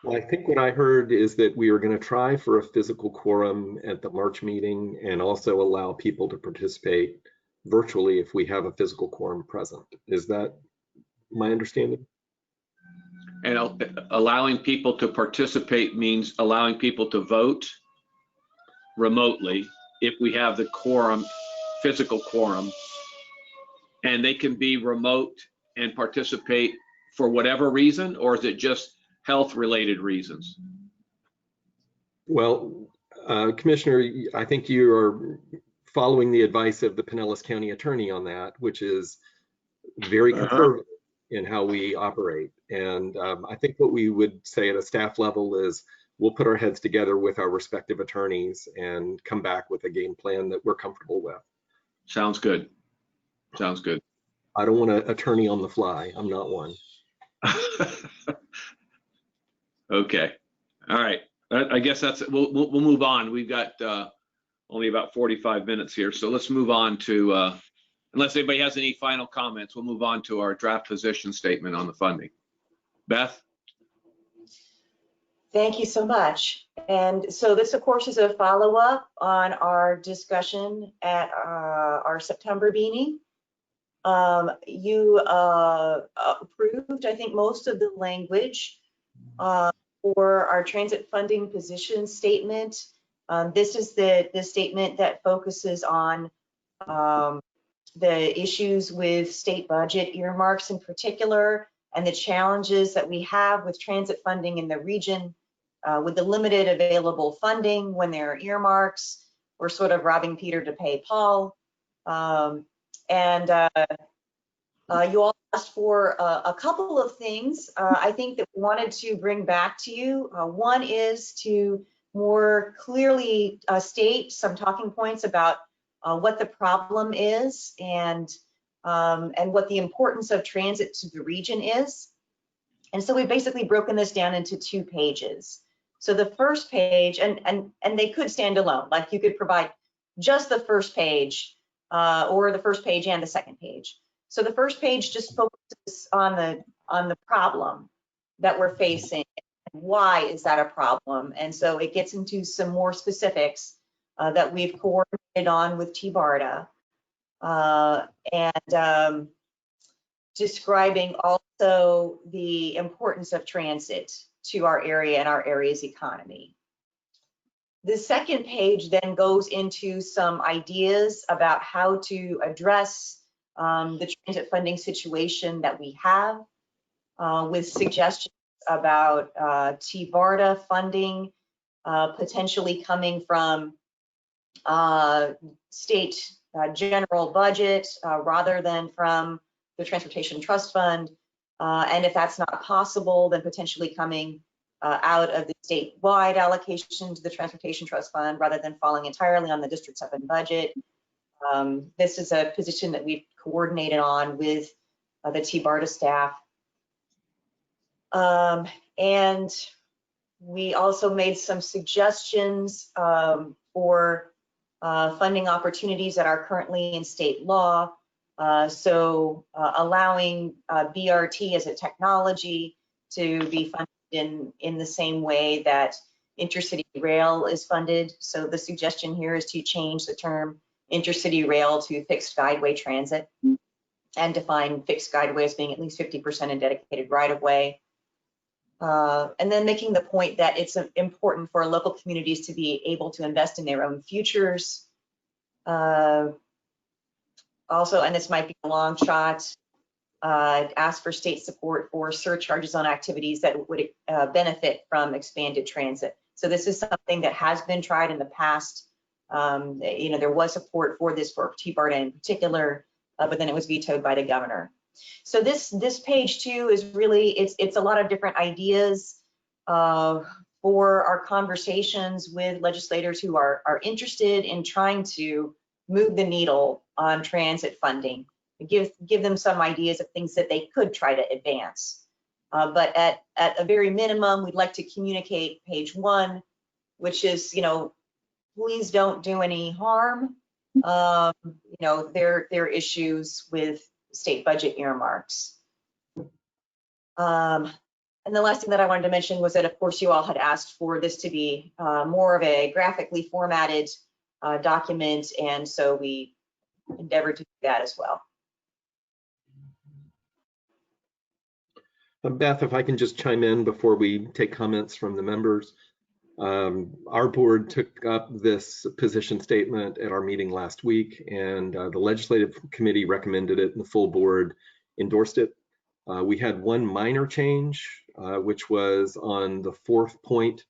M: Well, I think what I heard is that we were going to try for a physical quorum at the March meeting, and also allow people to participate virtually if we have a physical quorum present. Is that my understanding?
L: And allowing people to participate means allowing people to vote remotely if we have the quorum, physical quorum, and they can be remote and participate for whatever reason, or is it just health related reasons?
M: Well, Commissioner, I think you are following the advice of the Pinellas County Attorney on that, which is very conservative in how we operate. And I think what we would say at a staff level is we'll put our heads together with our respective attorneys and come back with a game plan that we're comfortable with.
L: Sounds good. Sounds good.
M: I don't want an attorney on the fly. I'm not one.
L: Okay. All right. I guess that's it. We'll move on. We've got only about 45 minutes here, so let's move on to unless anybody has any final comments, we'll move on to our draft position statement on the funding. Beth?
A: Thank you so much. And so this, of course, is a follow-up on our discussion at our September meeting. You approved, I think, most of the language for our transit funding position statement. This is the statement that focuses on the issues with state budget earmarks in particular, and the challenges that we have with transit funding in the region with the limited available funding when there are earmarks. We're sort of robbing Peter to pay Paul. You all asked for a couple of things I think that we wanted to bring back to you. One is to more clearly state some talking points about what the problem is and what the importance of transit to the region is. And so we've basically broken this down into 2 pages. So the first page, and they could stand alone, like you could provide just the first page or the first page and the second page. So the first page just focuses on the problem that we're facing. Why is that a problem? And so it gets into some more specifics that we've coordinated on with TBARDA and describing also the importance of transit to our area and our area's economy. The second page then goes into some ideas about how to address the transit funding situation that we have with suggestions about TBARDA funding potentially coming from state general budget rather than from the Transportation Trust Fund. And if that's not possible, then potentially coming out of the statewide allocation to the Transportation Trust Fund rather than falling entirely on the District 7 budget. This is a position that we've coordinated on with the TBARDA staff. And we also made some suggestions for funding opportunities that are currently in state law. So allowing BRT as a technology to be funded in the same way that intercity rail is funded. So the suggestion here is to change the term intercity rail to fixed guideway transit and define fixed guideway as being at least 50% in dedicated right-of-way. And then making the point that it's important for local communities to be able to invest in their own futures. Also, and this might be a long shot, ask for state support for surcharges on activities that would benefit from expanded transit. So this is something that has been tried in the past. You know, there was support for this for TBARDA in particular, but then it was vetoed by the governor. So this page 2 is really, it's a lot of different ideas for our conversations with legislators who are interested in trying to move the needle on transit funding, give them some ideas of things that they could try to advance. But at a very minimum, we'd like to communicate page 1, which is, you know, please don't do any harm. You know, there are issues with state budget earmarks. And the last thing that I wanted to mention was that, of course, you all had asked for this to be more of a graphically formatted document, and so we endeavored to do that as well.
M: Beth, if I can just chime in before we take comments from the members. Our board took up this position statement at our meeting last week, and the legislative committee recommended it and the full board endorsed it. We had one minor change, which was on the 4th point,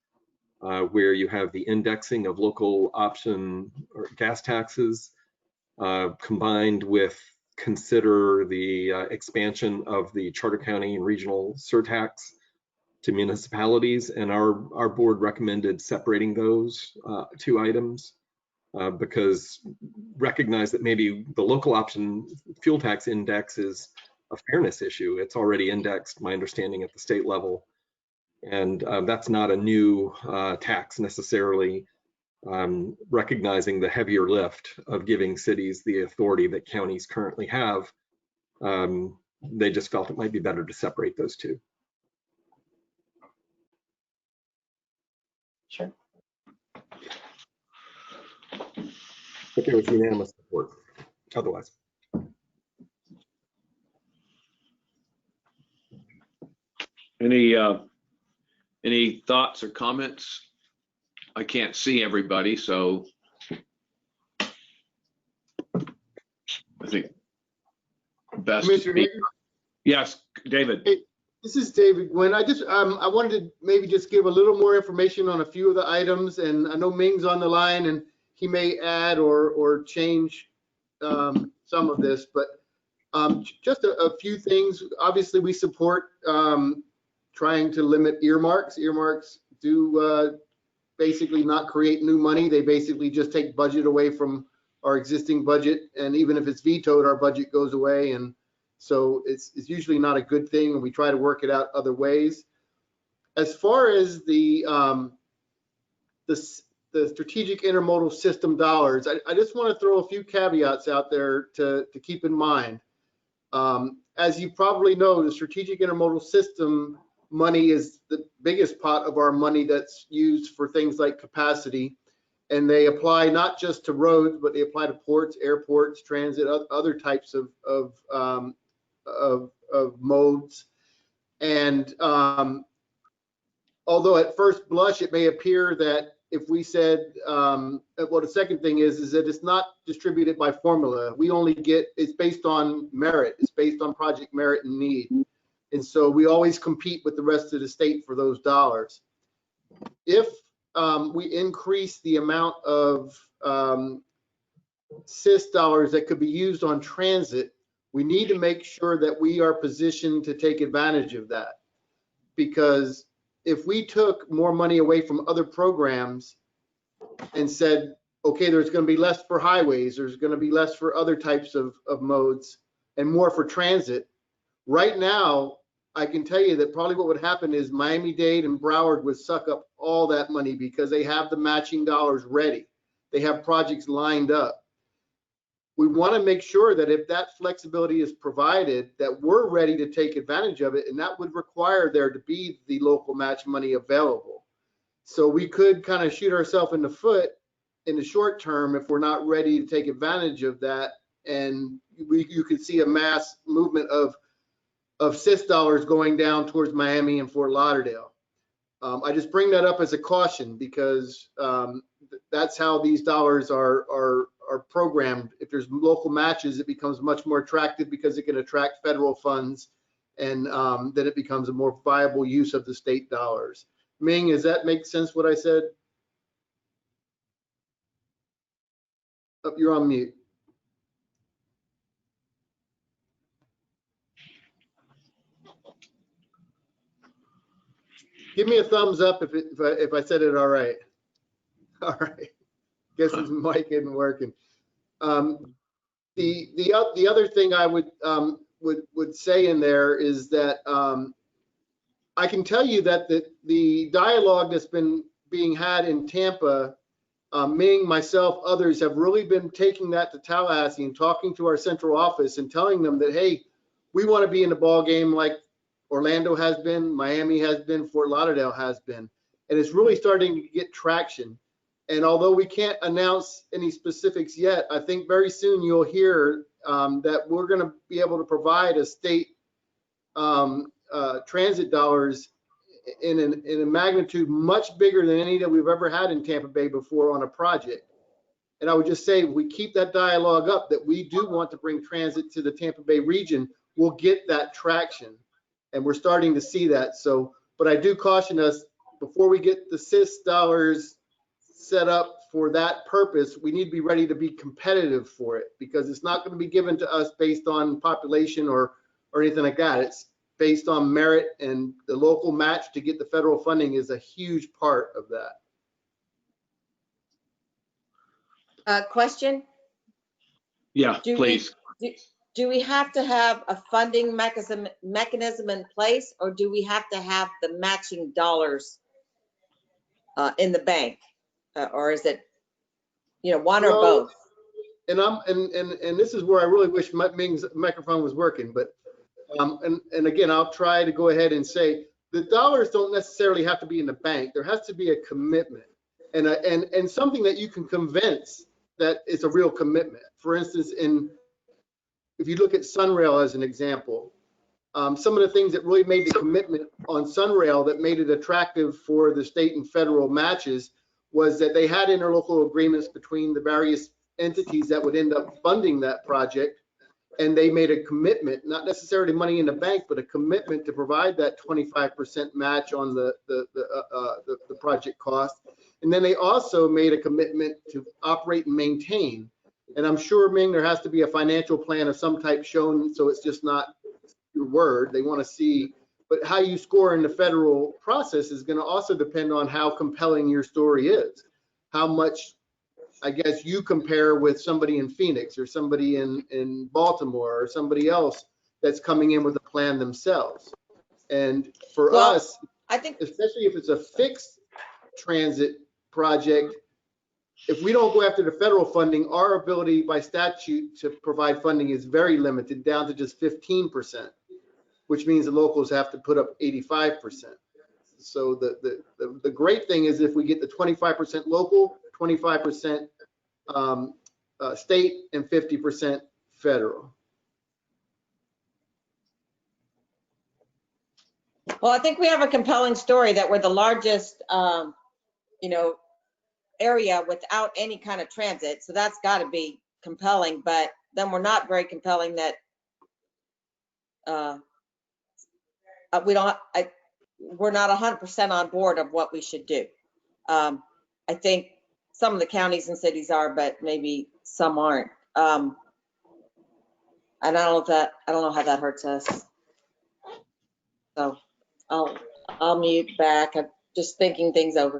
M: where you have the indexing of local option or gas taxes combined with consider the expansion of the Charter County and regional surtax to municipalities, and our board recommended separating those 2 items because recognize that maybe the local option fuel tax index is a fairness issue. It's already indexed, my understanding, at the state level, and that's not a new tax necessarily. Recognizing the heavier lift of giving cities the authority that counties currently have, they just felt it might be better to separate those 2.
A: Sure.
M: But there was unanimous support otherwise.
L: Any thoughts or comments? I can't see everybody, so I think best. Yes, David.
J: Hey, this is David Gwynn. I wanted to maybe just give a little more information on a few of the items, and I know Ming's on the line and he may add or change some of this, but just a few things. Obviously, we support trying to limit earmarks. Earmarks do basically not create new money. They basically just take budget away from our existing budget. And even if it's vetoed, our budget goes away. And so it's usually not a good thing. And we try to work it out other ways. As far as the strategic intermodal system dollars, I just want to throw a few caveats out there to keep in mind. As you probably know, the strategic intermodal system money is the biggest pot of our money that's used for things like capacity. And they apply not just to roads, but they apply to ports, airports, transit, other types of modes. And although at first blush, it may appear that if we said, well, the second thing is that it's not distributed by formula. We only get, it's based on merit. It's based on project merit and need. And so we always compete with the rest of the state for those dollars. If we increase the amount of SIS dollars that could be used on transit, we need to make sure that we are positioned to take advantage of that. Because if we took more money away from other programs and said, okay, there's going to be less for highways, there's going to be less for other types of modes and more for transit. Right now, I can tell you that probably what would happen is Miami-Dade and Broward would suck up all that money because they have the matching dollars ready. They have projects lined up. We want to make sure that if that flexibility is provided, that we're ready to take advantage of it, and that would require there to be the local match money available. So we could kind of shoot ourselves in the foot in the short term if we're not ready to take advantage of that, and you could see a mass movement of SIS dollars going down towards Miami and Fort Lauderdale. I just bring that up as a caution because that's how these dollars are programmed. If there's local matches, it becomes much more attractive because it can attract federal funds, and then it becomes a more viable use of the state dollars. Ming, does that make sense what I said? Oh, you're on mute. Give me a thumbs up if I said it all right. All right. Guess his mic isn't working. The other thing I would say in there is that I can tell you that the dialogue that's been being had in Tampa, Ming, myself, others have really been taking that to Tallahassee and talking to our central office and telling them that, hey, we want to be in the ball game like Orlando has been, Miami has been, Fort Lauderdale has been, and it's really starting to get traction. And although we can't announce any specifics yet, I think very soon you'll hear that we're going to be able to provide a state transit dollars in a magnitude much bigger than any that we've ever had in Tampa Bay before on a project. And I would just say, if we keep that dialogue up, that we do want to bring transit to the Tampa Bay region, we'll get that traction. And we're starting to see that. So, but I do caution us, before we get the SIS dollars set up for that purpose, we need to be ready to be competitive for it, because it's not going to be given to us based on population or anything like that. It's based on merit, and the local match to get the federal funding is a huge part of that.
K: Question?
L: Yeah, please.
K: Do we have to have a funding mechanism in place, or do we have to have the matching dollars in the bank, or is it, one or both?
J: And this is where I really wish Ming's microphone was working, but and again, I'll try to go ahead and say the dollars don't necessarily have to be in the bank. There has to be a commitment and something that you can convince that it's a real commitment. For instance, if you look at Sunrail as an example, some of the things that really made the commitment on Sunrail that made it attractive for the state and federal matches was that they had interlocal agreements between the various entities that would end up funding that project. And they made a commitment, not necessarily money in the bank, but a commitment to provide that 25% match on the project cost. And then they also made a commitment to operate and maintain. And I'm sure, Ming, there has to be a financial plan of some type shown, so it's just not your word. They want to see But how you score in the federal process is going to also depend on how compelling your story is. How much, I guess, you compare with somebody in Phoenix or somebody in Baltimore or somebody else that's coming in with a plan themselves. And for us,
A: I think,
J: especially if it's a fixed transit project, if we don't go after the federal funding, our ability by statute to provide funding is very limited, down to just 15%, which means the locals have to put up 85%. So the great thing is if we get the 25% local, 25% state, and 50% federal.
A: well, I think we have a compelling story that we're the largest, area without any kind of transit. So that's got to be compelling, but then we're not very compelling that we're not 100% on board of what we should do. I think some of the counties and cities are, but maybe some aren't. And I don't know how that hurts us. So I'll mute back. I'm just thinking things over.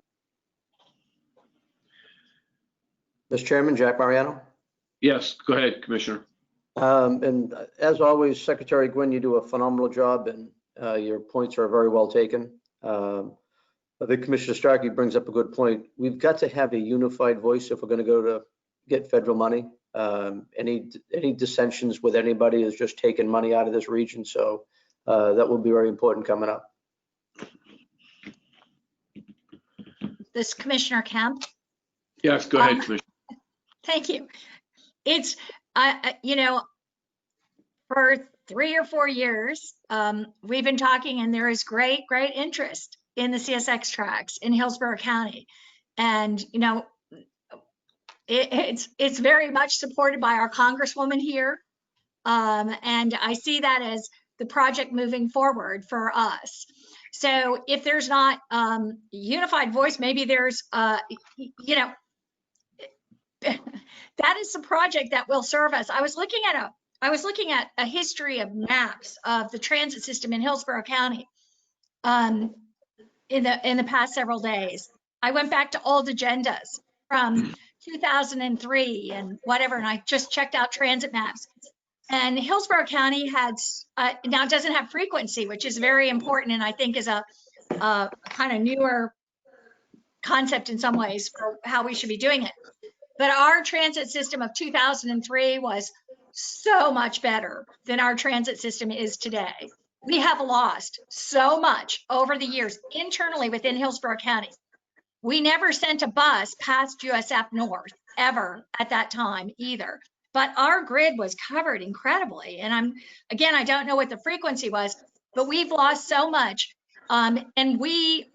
C: Mr. Chairman, Jack Mariano.
L: Yes, go ahead, Commissioner.
C: And as always, Secretary Gwynn, you do a phenomenal job, and your points are very well taken. I think Commissioner Starkey brings up a good point. We've got to have a unified voice if we're going to go to get federal money. Any dissensions with anybody is just taking money out of this region. So that will be very important coming up.
I: This is Commissioner Kemp.
L: Yes, go ahead, Commissioner.
I: Thank you. It's, for 3 or 4 years, we've been talking, and there is great interest in the CSX tracks in Hillsborough County. And, it's very much supported by our Congresswoman here. And I see that as the project moving forward for us. So if there's not unified voice, maybe there's, that is the project that will serve us. I was looking at a history of maps of the transit system in Hillsborough County in the past several days. I went back to old agendas from 2003 and whatever, and I just checked out transit maps. And Hillsborough County had now doesn't have frequency, which is very important, and I think is a kind of newer concept in some ways for how we should be doing it. But our transit system of 2003 was so much better than our transit system is today. We have lost so much over the years internally within Hillsborough County. We never sent a bus past USF North ever at that time either. But our grid was covered incredibly. And I don't know what the frequency was, but we've lost so much. And we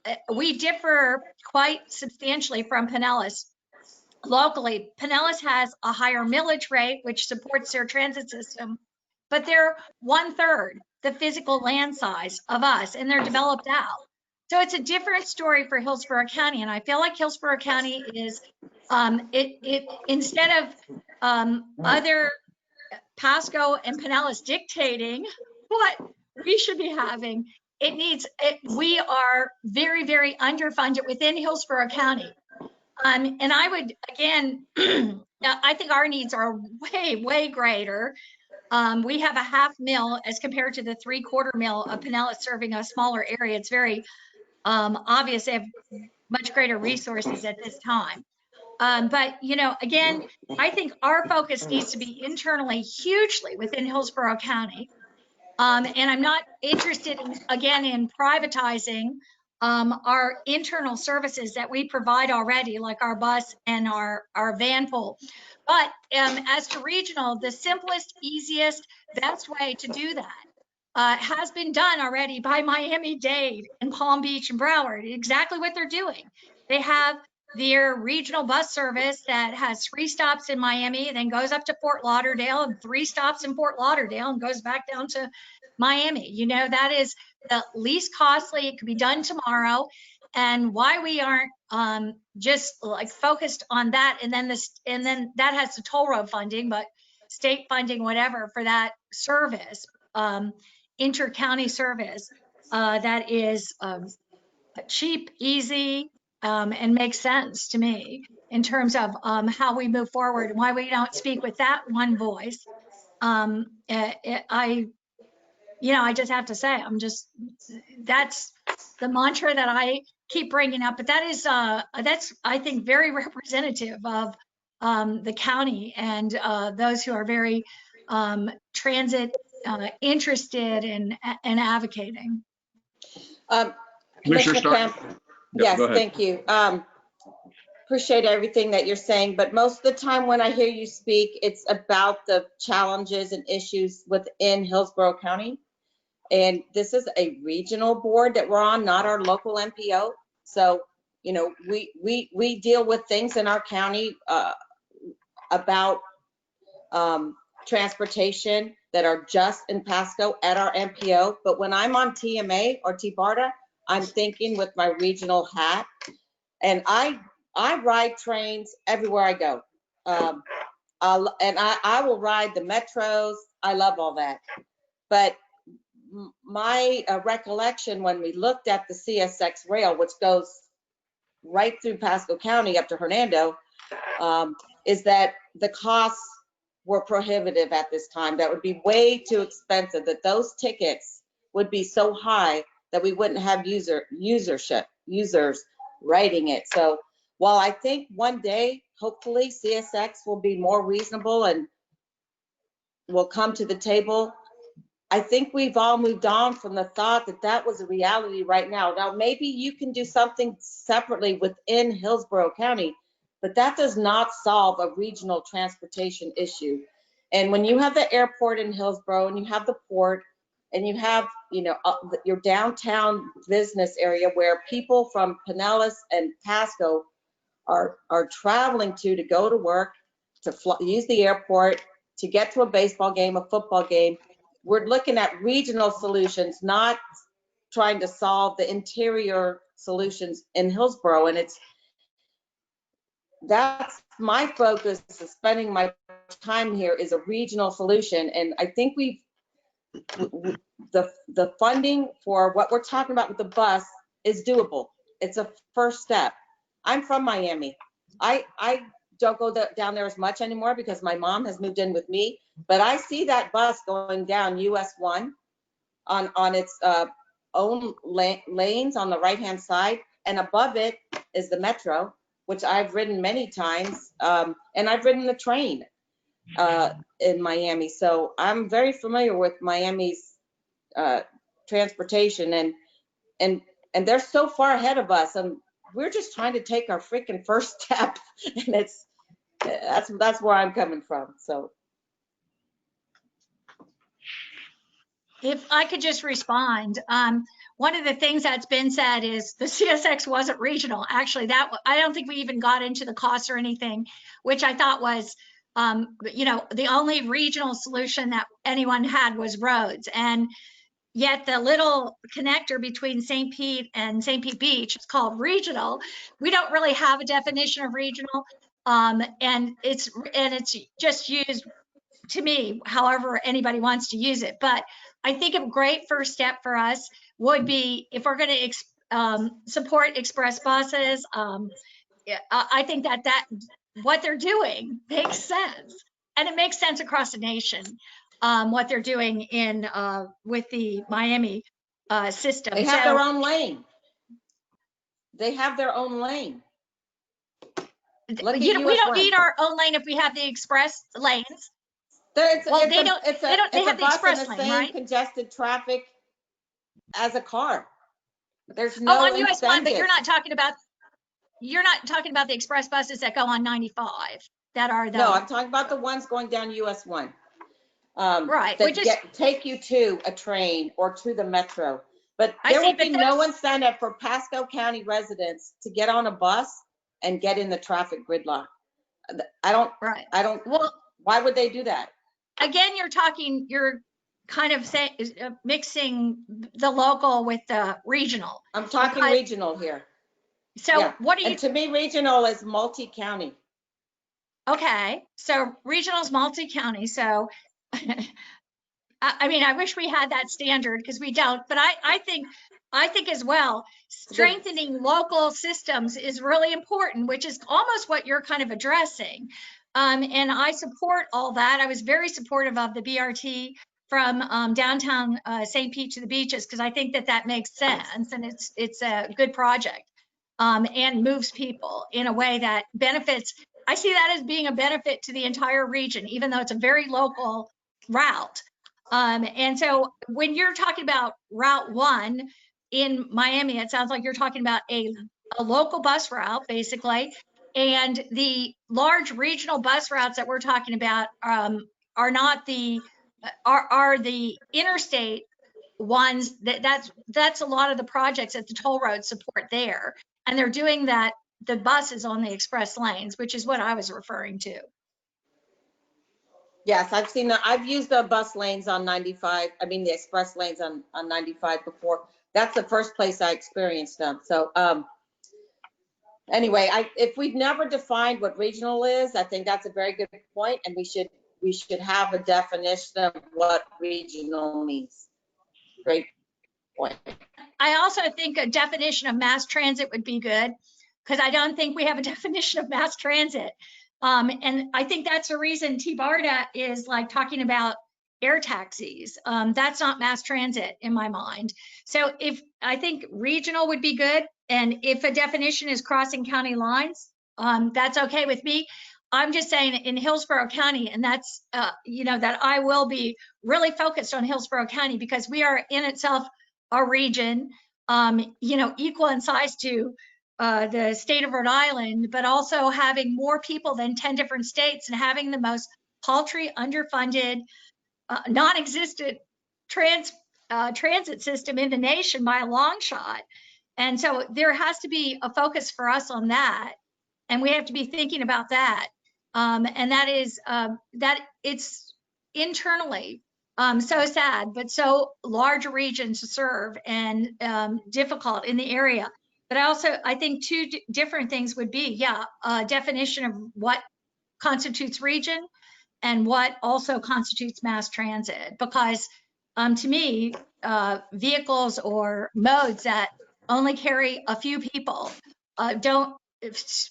I: differ quite substantially from Pinellas. Locally, Pinellas has a higher millage rate, which supports their transit system, but they're 1/3 the physical land size of us, and they're developed out. So it's a different story for Hillsborough County, and I feel like Hillsborough County is, instead of other Pasco and Pinellas dictating what we should be having, we are very, very underfunded within Hillsborough County. And I would, again, I think our needs are way, way greater. We have a $500,000 as compared to the $750,000 of Pinellas serving a smaller area. It's very obvious they have much greater resources at this time. But, again, I think our focus needs to be internally hugely within Hillsborough County. And I'm not interested in privatizing our internal services that we provide already, like our bus and our van pool. But as to regional, the simplest, easiest, best way to do that has been done already by Miami-Dade and Palm Beach and Broward. Exactly what they're doing. They have their regional bus service that has 3 stops in Miami, then goes up to Fort Lauderdale, and 3 stops in Fort Lauderdale, and goes back down to Miami. That is the least costly. It could be done tomorrow. And why we aren't just like focused on that, and then that has the toll road funding, but state funding, whatever, for that service, inter-county service. that is cheap, easy, and makes sense to me in terms of how we move forward and why we don't speak with that one voice. I just have to say, that's the mantra that I keep bringing up, but that's, I think, very representative of the county and those who are very transit interested in advocating.
L: Commissioner
K: Commissioner
L: Stark?
K: Kemp,
L: Yep,
K: yes,
L: go ahead.
K: thank you. Appreciate everything that you're saying, but most of the time when I hear you speak, it's about the challenges and issues within Hillsborough County. And this is a regional board that we're on, not our local MPO. So, we deal with things in our county about transportation that are just in Pasco at our MPO. But when I'm on TMA or TBARTA, I'm thinking with my regional hat. And I ride trains everywhere I go. I will ride the metros. I love all that. But my recollection when we looked at the CSX rail, which goes right through Pasco County up to Hernando, is that the costs were prohibitive at this time. That would be way too expensive, that those tickets would be so high that we wouldn't have users writing it. So while I think one day, hopefully CSX will be more reasonable and will come to the table, I think we've all moved on from the thought that that was a reality right now. Now, maybe you can do something separately within Hillsborough County, but that does not solve a regional transportation issue. And when you have the airport in Hillsborough and you have the port and you have, your downtown business area where people from Pinellas and Pasco are traveling to go to work, to use the airport, to get to a baseball game, a football game, we're looking at regional solutions, not trying to solve the interior solutions in Hillsborough. And that's my focus, is spending my time here, is a regional solution. And I think the funding for what we're talking about with the bus is doable. It's a first step. I'm from Miami. I don't go down there as much anymore because my mom has moved in with me, but I see that bus going down US 1 on its own lanes on the right-hand side, and above it is the metro, which I've ridden many times, and I've ridden the train in Miami. So I'm very familiar with Miami's transportation, and they're so far ahead of us, and we're just trying to take our freaking first step, and that's where I'm coming from. So
I: If I could just respond, one of the things that's been said is the CSX wasn't regional. Actually, I don't think we even got into the costs or anything, which I thought was, the only regional solution that anyone had was roads. And yet the little connector between St. Pete and St. Pete Beach is called regional. We don't really have a definition of regional, and it's just used, to me, however anybody wants to use it. But I think a great first step for us would be, if we're going to support express buses, I think that what they're doing makes sense, and it makes sense across the nation. What they're doing in with the Miami system.
K: they have their own lane. They have their own lane.
I: We don't need our own lane if we have the express lanes. They have the express lane, right?
K: Congested traffic as a car. There's no
I: on US 1, but you're not talking about the express buses that go on 95 that are the.
K: No, I'm talking about the ones going down US 1.
I: Right.
K: That take you to a train or to the metro. But there will be no incentive for Pasco County residents to get on a bus and get in the traffic gridlock. Well, why would they do that?
I: Again, you're kind of mixing the local with the regional.
K: I'm talking regional here.
I: So yeah. What do you?
K: And to me, regional is multi-county.
I: Okay, so regional is multi-county. So I mean, I wish we had that standard because we don't, but I think as well, strengthening local systems is really important, which is almost what you're kind of addressing. And I support all that. I was very supportive of the BRT from downtown St. Pete to the beaches because I think that makes sense and it's a good project and moves people in a way that benefits. I see that as being a benefit to the entire region, even though it's a very local route. And so when you're talking about Route 1 in Miami, it sounds like you're talking about a local bus route, basically. And the large regional bus routes that we're talking about are not the are the interstate ones. That's a lot of the projects that the toll roads support there, and they're doing that. The buses on the express lanes, which is what I was referring to.
K: Yes, I've used the bus lanes on 95. I mean, the express lanes on 95 before. That's the first place I experienced them. So anyway, if we've never defined what regional is, I think that's a very good point, and we should have a definition of what regional means. Great point.
I: I also think a definition of mass transit would be good because I don't think we have a definition of mass transit. And I think that's the reason T-BARDA is like talking about air taxis. That's not mass transit in my mind. So I think regional would be good. And if a definition is crossing county lines, that's okay with me. I'm just saying in Hillsborough County, and that's, that I will be really focused on Hillsborough County because we are in itself a region, equal in size to the state of Rhode Island, but also having more people than 10 different states and having the most paltry, underfunded, non-existent transit system in the nation by a long shot. And so there has to be a focus for us on that. And we have to be thinking about that. And that is that it's internally so sad, but so large a region to serve and difficult in the area. But I think two different things would be, a definition of what constitutes region and what also constitutes mass transit. Because to me, vehicles or modes that only carry a few people don't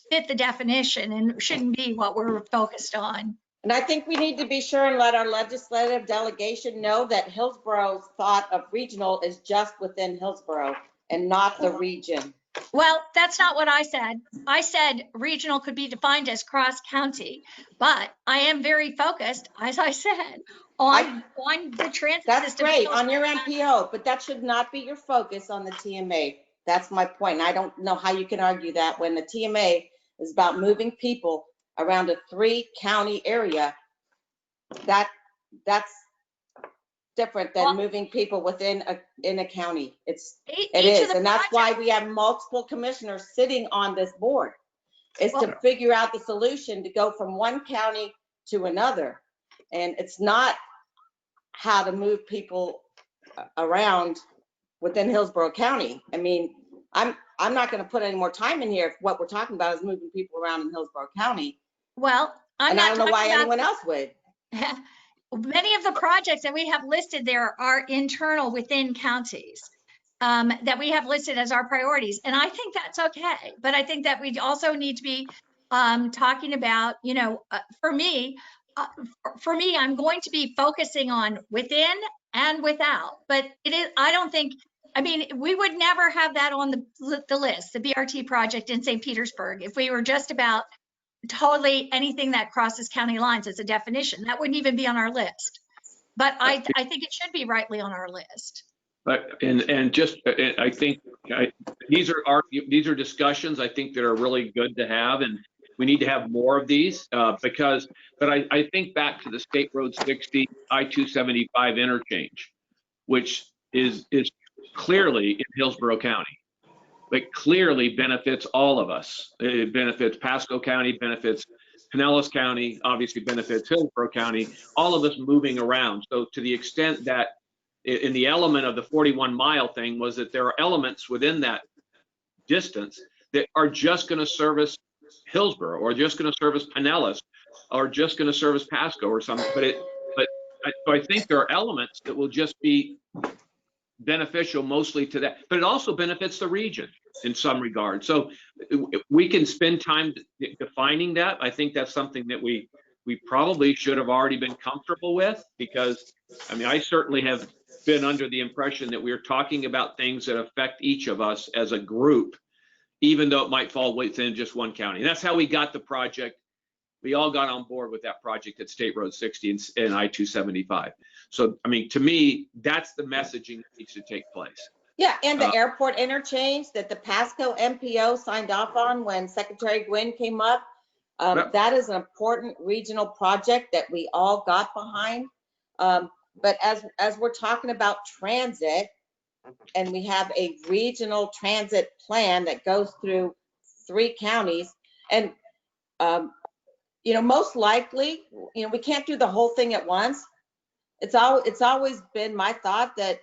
I: fit the definition and shouldn't be what we're focused on.
K: And I think we need to be sure and let our legislative delegation know that Hillsborough's thought of regional is just within Hillsborough and not the region.
I: Well, that's not what I said. I said regional could be defined as cross-county, but I am very focused, as I said, on the transit
K: that's
I: system.
K: That's great, on your MPO, but that should not be your focus on the TMA. That's my point. And I don't know how you can argue that when the TMA is about moving people around a 3-county area. That's different than moving people within a county. It is, and that's why we have multiple commissioners sitting on this board, is to figure out the solution to go from one county to another. And it's not how to move people around within Hillsborough County. I mean, I'm not going to put any more time in here if what we're talking about is moving people around in Hillsborough County.
I: Well,
K: I don't know why anyone else would.
I: Many of the projects that we have listed there are internal within counties that we have listed as our priorities. And I think that's okay. But I think that we also need to be talking about, for me, I'm going to be focusing on within and without. But I don't think, we would never have that on the list, the BRT project in St. Petersburg, if we were just about totally anything that crosses county lines as a definition. That wouldn't even be on our list. But I think it should be rightly on our list.
L: But I think these are discussions I think that are really good to have, and we need to have more of these but I think back to the State Road 60 I-275 interchange, which is clearly in Hillsborough County. But clearly benefits all of us. It benefits Pasco County, benefits Pinellas County, obviously benefits Hillsborough County, all of us moving around. So to the extent that in the element of the 41-mile thing was that there are elements within that distance that are just going to service Hillsborough or just going to service Pinellas or just going to service Pasco or something. But I think there are elements that will just be beneficial mostly to that, but it also benefits the region in some regard. So we can spend time defining that. I think that's something that we probably should have already been comfortable with, because I mean, I certainly have been under the impression that we're talking about things that affect each of us as a group, even though it might fall within just one county. And that's how we got the project. We all got on board with that project at State Road 60 and I-275. So, I mean, to me, that's the messaging that needs to take place.
K: Yeah, and the airport interchange that the Pasco MPO signed off on when Secretary Gwynn came up.
L: Yep.
K: That is an important regional project that we all got behind. But as we're talking about transit, and we have a regional transit plan that goes through 3 counties, and you know, most likely, you know, we can't do the whole thing at once. It's always been my thought that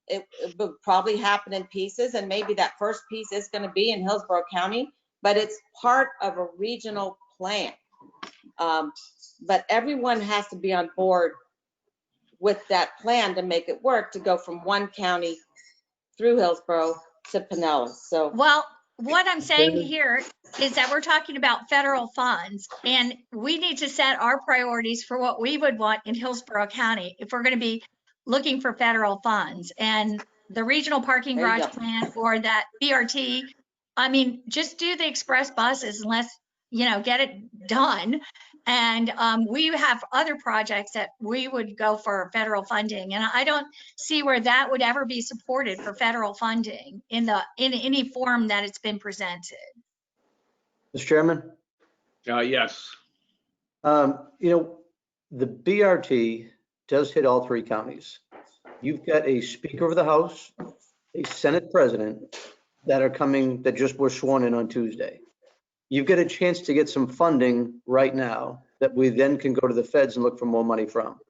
K: it would probably happen in pieces, and maybe that first piece is going to be in Hillsborough County, but it's part of a regional plan. But everyone has to be on board with that plan to make it work, to go from one county through Hillsborough to Pinellas. So,
I: Well, what I'm saying here is that we're talking about federal funds, and we need to set our priorities for what we would want in Hillsborough County if we're going to be looking for federal funds. And the regional parking
K: There you
I: garage
K: go.
I: plan or that BRT, I mean, just do the express buses and let's, you know, get it done. And we have other projects that we would go for federal funding, and I don't see where that would ever be supported for federal funding in any form that it's been presented.
C: Mr. Chairman?
L: Yes.
C: You know, the BRT does hit all 3 counties. You've got a Speaker of the House, a Senate President that are coming, that just were sworn in on Tuesday. You've got a chance to get some funding right now that we then can go to the feds and look for more money from.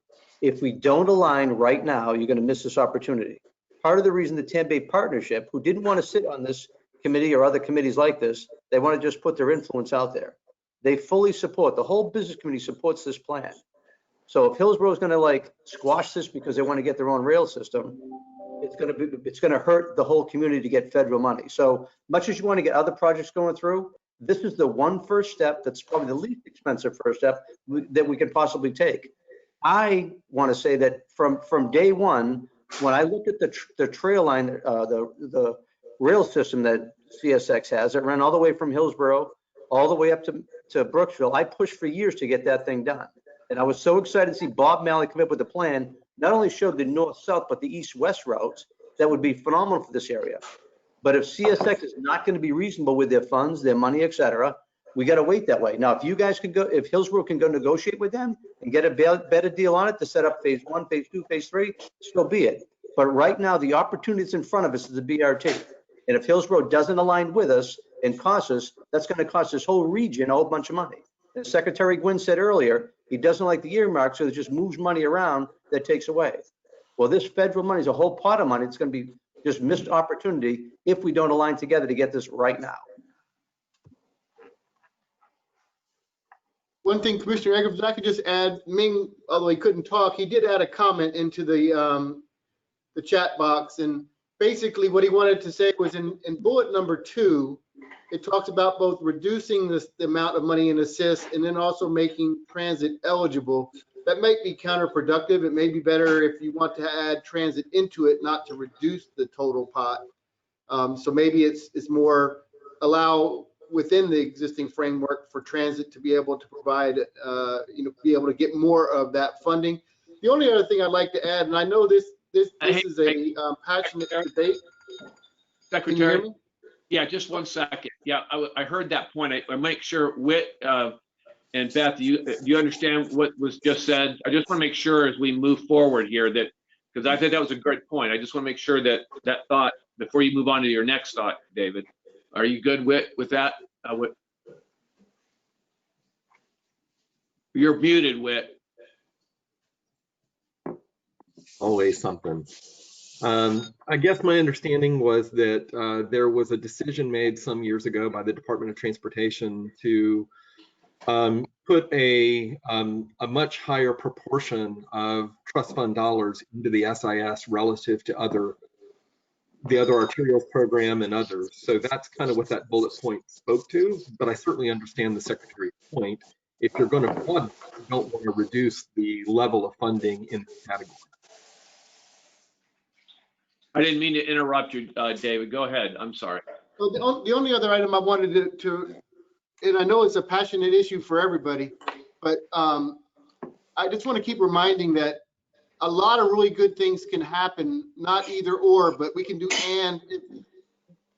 C: If we don't align right now, you're going to miss this opportunity. Part of the reason the Tampa Bay Partnership, who didn't want to sit on this committee or other committees like this, they want to just put their influence out there. They fully support, the whole business community supports this plan. So if Hillsborough is going to like squash this because they want to get their own rail system, it's going to hurt the whole community to get federal money. So much as you want to get other projects going through, this is the one first step that's probably the least expensive first step that we could possibly take. I want to say that from day one, when I looked at the trail line, the rail system that CSX has, it ran all the way from Hillsborough all the way up to Brooksville. I pushed for years to get that thing done. And I was so excited to see Bob Malley come up with a plan, not only showed the north-south, but the east-west routes that would be phenomenal for this area. But if CSX is not going to be reasonable with their funds, their money, et cetera, we got to wait that way. Now, if you guys can go, if Hillsborough can go negotiate with them and get a better deal on it to set up phase 1, phase 2, phase 3, so be it. But right now, the opportunity that's in front of us is the BRT. And if Hillsborough doesn't align with us and cost us, that's going to cost this whole region a whole bunch of money. As Secretary Gwynn said earlier, he doesn't like the earmark, so it just moves money around that takes away. Well, this federal money is a whole pot of money. It's going to be just missed opportunity if we don't align together to get this right now.
J: One thing, Commissioner Eggers, I could just add, Ming, although he couldn't talk, he did add a comment into the chat box. And basically what he wanted to say was in bullet number 2, it talks about both reducing the amount of money in assist and then also making transit eligible. That might be counterproductive. It may be better if you want to add transit into it, not to reduce the total pot. So maybe it's more allow within the existing framework for transit to be able to provide, be able to get more of that funding. The only other thing I'd like to add, and I know this is a passionate debate.
L: Secretary. Yeah, just one second. Yeah, I heard that point. I make sure Whit and Beth, do you understand what was just said? I just want to make sure as we move forward here that, because I think that was a great point. I just want to make sure that thought, before you move on to your next thought, David, are you good with that? You're muted, Whit.
M: Always something. I guess my understanding was that there was a decision made some years ago by the Department of Transportation to put a much higher proportion of trust fund dollars into the SIS relative to the other arterials program and others. So that's kind of what that bullet point spoke to, but I certainly understand the Secretary's point. If you're going to fund, you don't want to reduce the level of funding in this category.
L: I didn't mean to interrupt you, David. Go ahead. I'm sorry.
J: Well, the only other item I wanted to, and I know it's a passionate issue for everybody, but I just want to keep reminding that a lot of really good things can happen, not either or, but we can do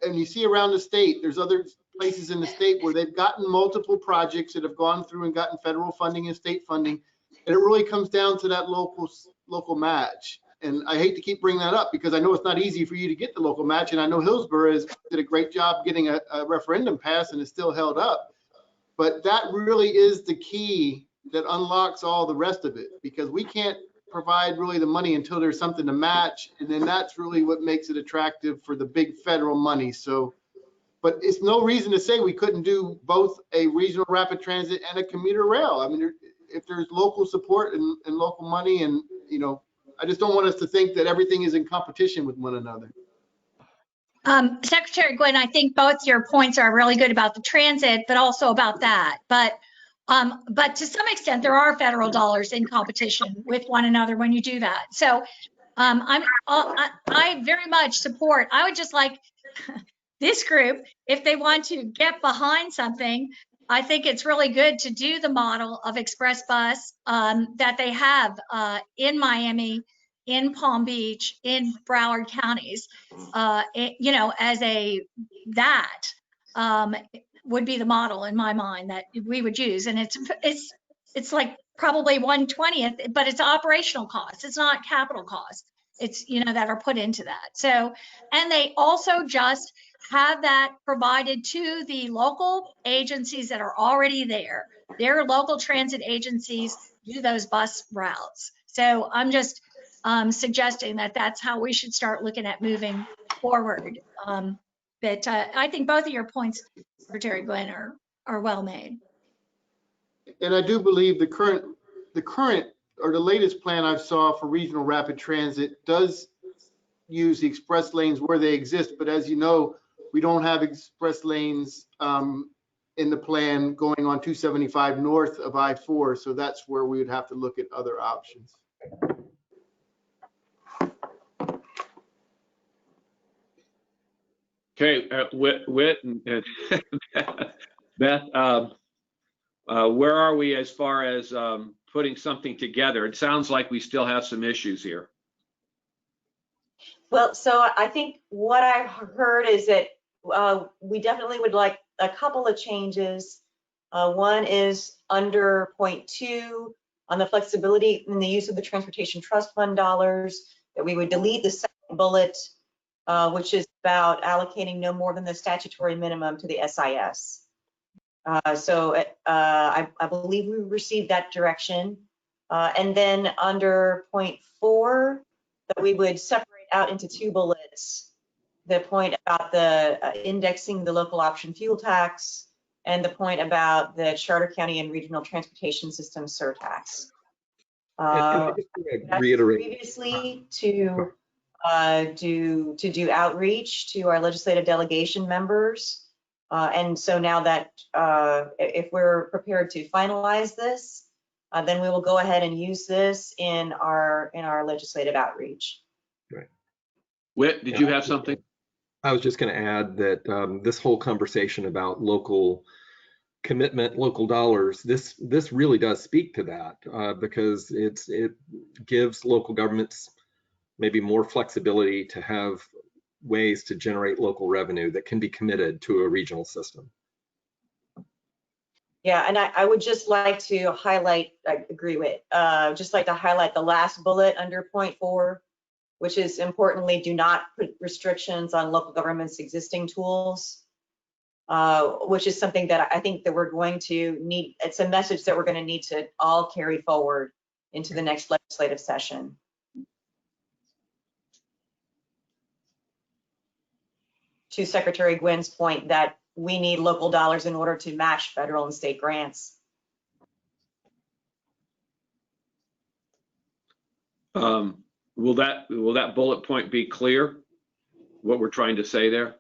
J: and you see around the state, there's other places in the state where they've gotten multiple projects that have gone through and gotten federal funding and state funding. And it really comes down to that local match. And I hate to keep bringing that up because I know it's not easy for you to get the local match. And I know Hillsborough did a great job getting a referendum passed and is still held up. But that really is the key that unlocks all the rest of it, because we can't provide really the money until there's something to match. And then that's really what makes it attractive for the big federal money. So, but it's no reason to say we couldn't do both a regional rapid transit and a commuter rail. I mean, if there's local support and local money, and, you know, I just don't want us to think that everything is in competition with one another.
I: Secretary Gwynn, I think both your points are really good about the transit, but also about that. But to some extent, there are federal dollars in competition with one another when you do that. So I very much support. I would just like this group, if they want to get behind something, I think it's really good to do the model of express bus that they have in Miami, in Palm Beach, in Broward counties. You know, as that would be the model in my mind that we would use. And it's like probably 1/20th, but it's operational costs. It's not capital costs. It's, you know, that are put into that. So, and they also just have that provided to the local agencies that are already there. Their local transit agencies do those bus routes. So I'm just suggesting that that's how we should start looking at moving forward. But I think both of your points, Secretary Glenn, are well made.
J: And I do believe the current or the latest plan I saw for regional rapid transit does use the express lanes where they exist. But as you know, we don't have express lanes in the plan going on 275 north of I-4. So that's where we would have to look at other options.
L: Okay, Whit and Beth, where are we as far as putting something together? It sounds like we still have some issues here.
A: Well, so I think what I heard is that we definitely would like a couple of changes. One is under point 2 on the flexibility in the use of the transportation trust fund dollars, that we would delete the second bullet, which is about allocating no more than the statutory minimum to the SIS. So I believe we received that direction. And then under point 4, that we would separate out into 2 bullets, the point about the indexing the local option fuel tax and the point about the Charter County and Regional Transportation System surtax.
M: Reiterate
A: previously to do outreach to our legislative delegation members. And so now that if we're prepared to finalize this, then we will go ahead and use this in our legislative outreach.
M: Right.
L: Whit, did you have something?
M: I was just going to add that this whole conversation about local commitment, local dollars, this really does speak to that because it gives local governments maybe more flexibility to have ways to generate local revenue that can be committed to a regional system.
A: Yeah, and I would just like to highlight, I agree with, just like to highlight the last bullet under point 4, which is importantly, do not put restrictions on local government's existing tools, which is something that I think that we're going to need. It's a message that we're going to need to all carry forward into the next legislative session. To Secretary Gwynn's point that we need local dollars in order to match federal and state grants.
L: Will that bullet point be clear? What we're trying to say there?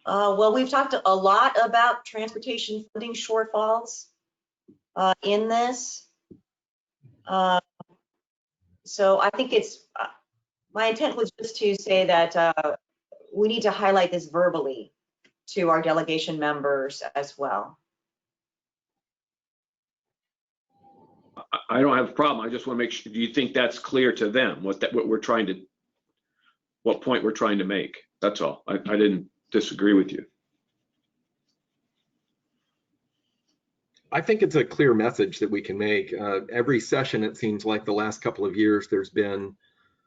A: Well, we've talked a lot about transportation funding shortfalls in this. So I think my intent was just to say that we need to highlight this verbally to our delegation members as well.
L: I don't have a problem. I just want to make sure. Do you think that's clear to them? What point we're trying to make? That's all. I didn't disagree with you.
M: I think it's a clear message that we can make. Every session, it seems like the last couple of years, there's been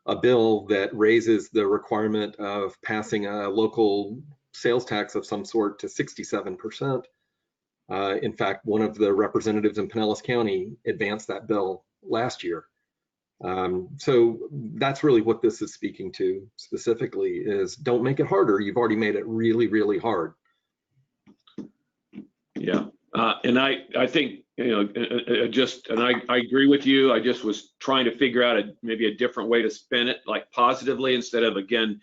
M: a bill that raises the requirement of passing a local sales tax of some sort to 67%. In fact, one of the representatives in Pinellas County advanced that bill last year. So that's really what this is speaking to specifically, is don't make it harder. You've already made it really, really hard.
L: Yeah. And I think, I agree with you. I just was trying to figure out maybe a different way to spin it, like positively, instead of, again,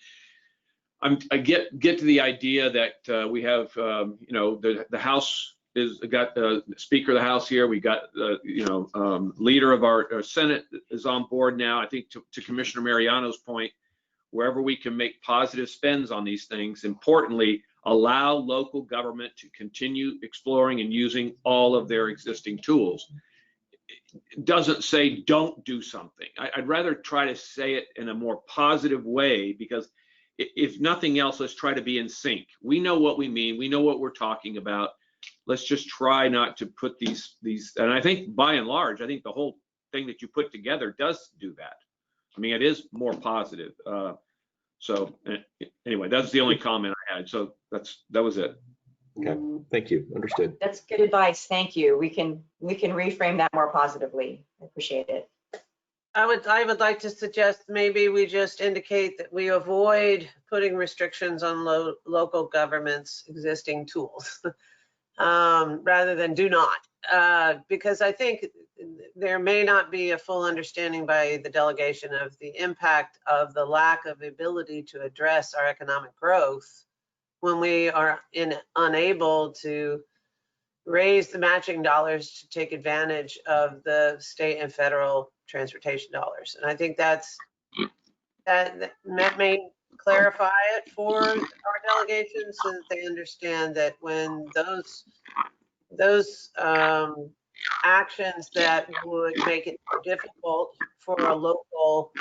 L: I get to the idea that we have, the House got the Speaker of the House here. We got, leader of our Senate is on board now. I think to Commissioner Mariano's point, wherever we can make positive spends on these things, importantly, allow local government to continue exploring and using all of their existing tools. It doesn't say don't do something. I'd rather try to say it in a more positive way, because if nothing else, let's try to be in sync. We know what we mean. We know what we're talking about. Let's just try not to put these, and I think by and large, I think the whole thing that you put together does do that. I mean, it is more positive. So anyway, that's the only comment I had. So that was it.
M: Okay, thank you. Understood.
A: That's good advice. Thank you. We can reframe that more positively. I appreciate it.
D: I would like to suggest maybe we just indicate that we avoid putting restrictions on local government's existing tools rather than do not, because I think there may not be a full understanding by the delegation of the impact of the lack of ability to address our economic growth when we are unable to raise the matching dollars to take advantage of the state and federal transportation dollars. And I think that may clarify it for our delegation so that they understand that when those actions that would make it more difficult for a local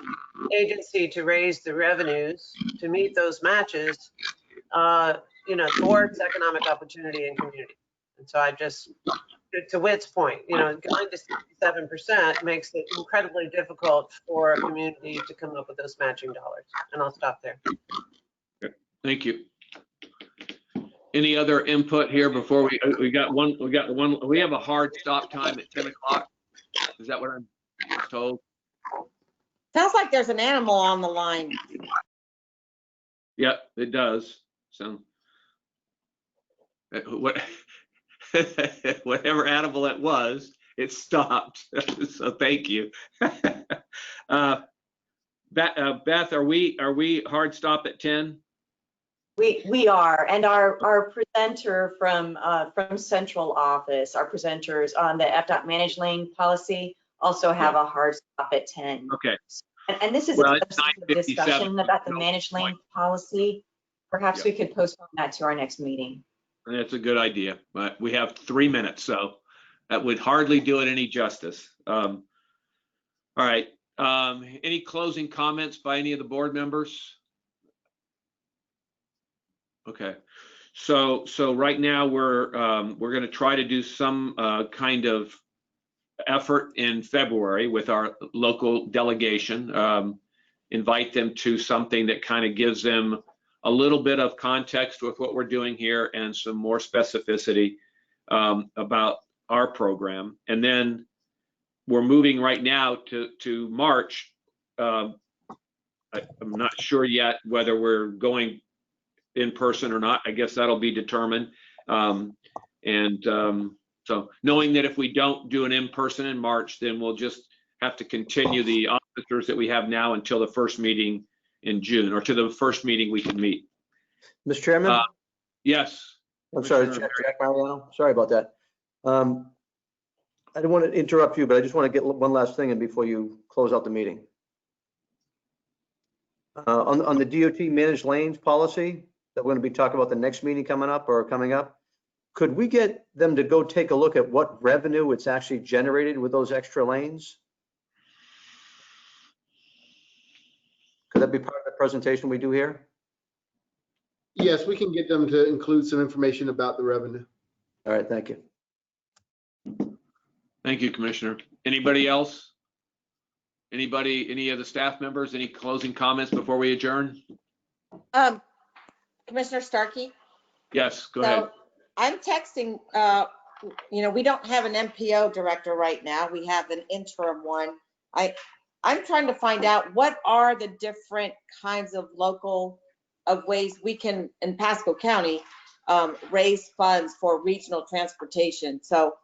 D: agency to raise the revenues to meet those matches, towards economic opportunity and community. And so I just, to Whit's point, going to 67% makes it incredibly difficult for a community to come up with those matching dollars. And I'll stop there.
L: Thank you. Any other input here before we have a hard stop time at 10 o'clock. Is that what I'm told?
K: Sounds like there's an animal on the line.
L: Yep, it does. So whatever animal it was, it stopped. So thank you. Beth, are we hard stop at 10?
A: We are, and our presenter from central office, our presenters on the FDOT managed lane policy also have a hard stop at 10.
L: Okay.
A: And this is a substantive discussion about the managed lane policy. Perhaps we could postpone that to our next meeting.
L: That's a good idea, but we have 3 minutes, so that would hardly do it any justice. All right. Any closing comments by any of the board members? Okay. So right now we're going to try to do some kind of effort in February with our local delegation, invite them to something that kind of gives them a little bit of context with what we're doing here and some more specificity about our program. And then we're moving right now to March. I'm not sure yet whether we're going in person or not. I guess that'll be determined. So knowing that if we don't do an in-person in March, then we'll just have to continue the officers that we have now until the first meeting in June, or to the first meeting we can meet.
C: Mr. Chairman?
L: Yes.
C: I'm sorry,
L: Commissioner
C: Jack Mariano. Sorry about that. I don't want to interrupt you, but I just want to get one last thing in before you close out the meeting. On the DOT managed lanes policy that we're going to be talking about the next meeting coming up, could we get them to go take a look at what revenue it's actually generated with those extra lanes? Could that be part of the presentation we do here?
J: Yes, we can get them to include some information about the revenue.
C: All right, thank you.
L: Thank you, Commissioner. Anybody else? Anybody, any of the staff members, any closing comments before we adjourn?
K: Commissioner Starkey?
L: Yes, go ahead.
K: So I'm texting, we don't have an MPO director right now. We have an interim one. I'm trying to find out what are the different kinds of ways we can, in Pasco County, raise funds for regional transportation. So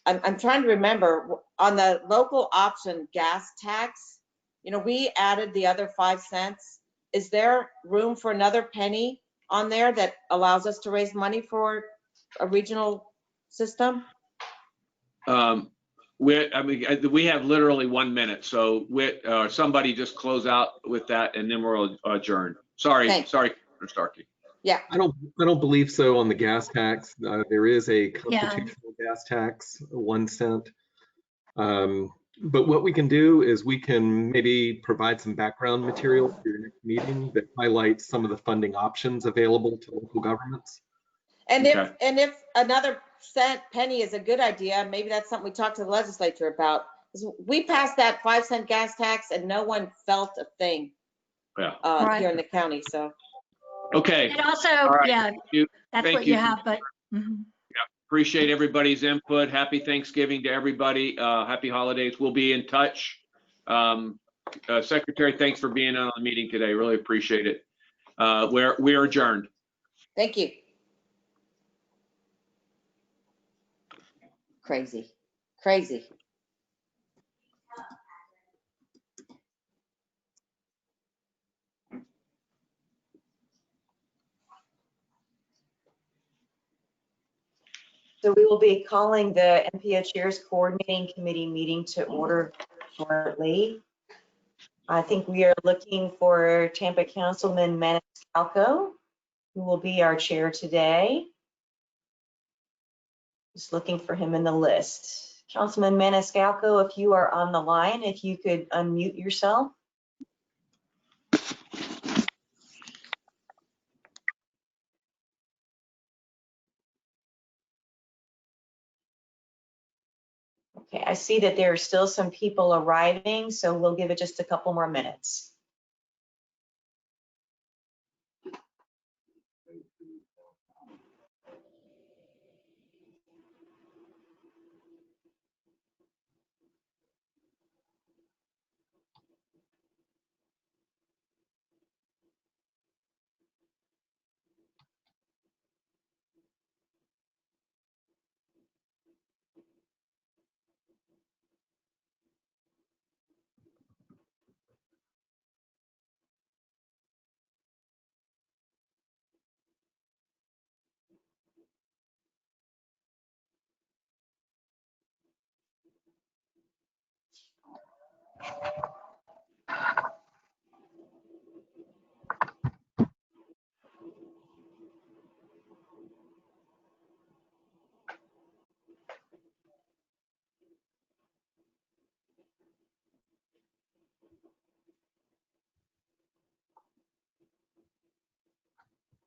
K: I'm trying to remember on the local option gas tax, we added the other 5 cents. Is there room for another penny on there that allows us to raise money for a regional system?
L: We have literally 1 minute, so somebody just close out with that and then we'll adjourn. Sorry,
K: Thanks.
L: Commissioner Starkey.
K: Yeah.
M: I don't believe so on the gas tax. There is a constitutional gas tax, 1 cent. But what we can do is we can maybe provide some background material for your next meeting that highlights some of the funding options available to local governments.
K: And
L: Okay.
K: if another penny is a good idea, maybe that's something we talk to the legislature about. We passed that 5 cent gas tax and no one felt a thing here in the county. So.
L: Okay.
I: And also,
L: right.
I: yeah, that's
L: Thank
I: what you
L: you.
I: have, but.
L: Appreciate everybody's input. Happy Thanksgiving to everybody. Happy holidays. We'll be in touch. Secretary, thanks for being on the meeting today. Really appreciate it. We're adjourned.
K: Thank you. Crazy.
A: So we will be calling the MPO Chairs Coordinating Committee meeting to order shortly. I think we are looking for Tampa Councilman Maniscalco, who will be our chair today. Just looking for him in the list. Councilman Maniscalco, if you are on the line, if you could unmute yourself. Okay, I see that there are still some people arriving, so we'll give it just a couple more minutes.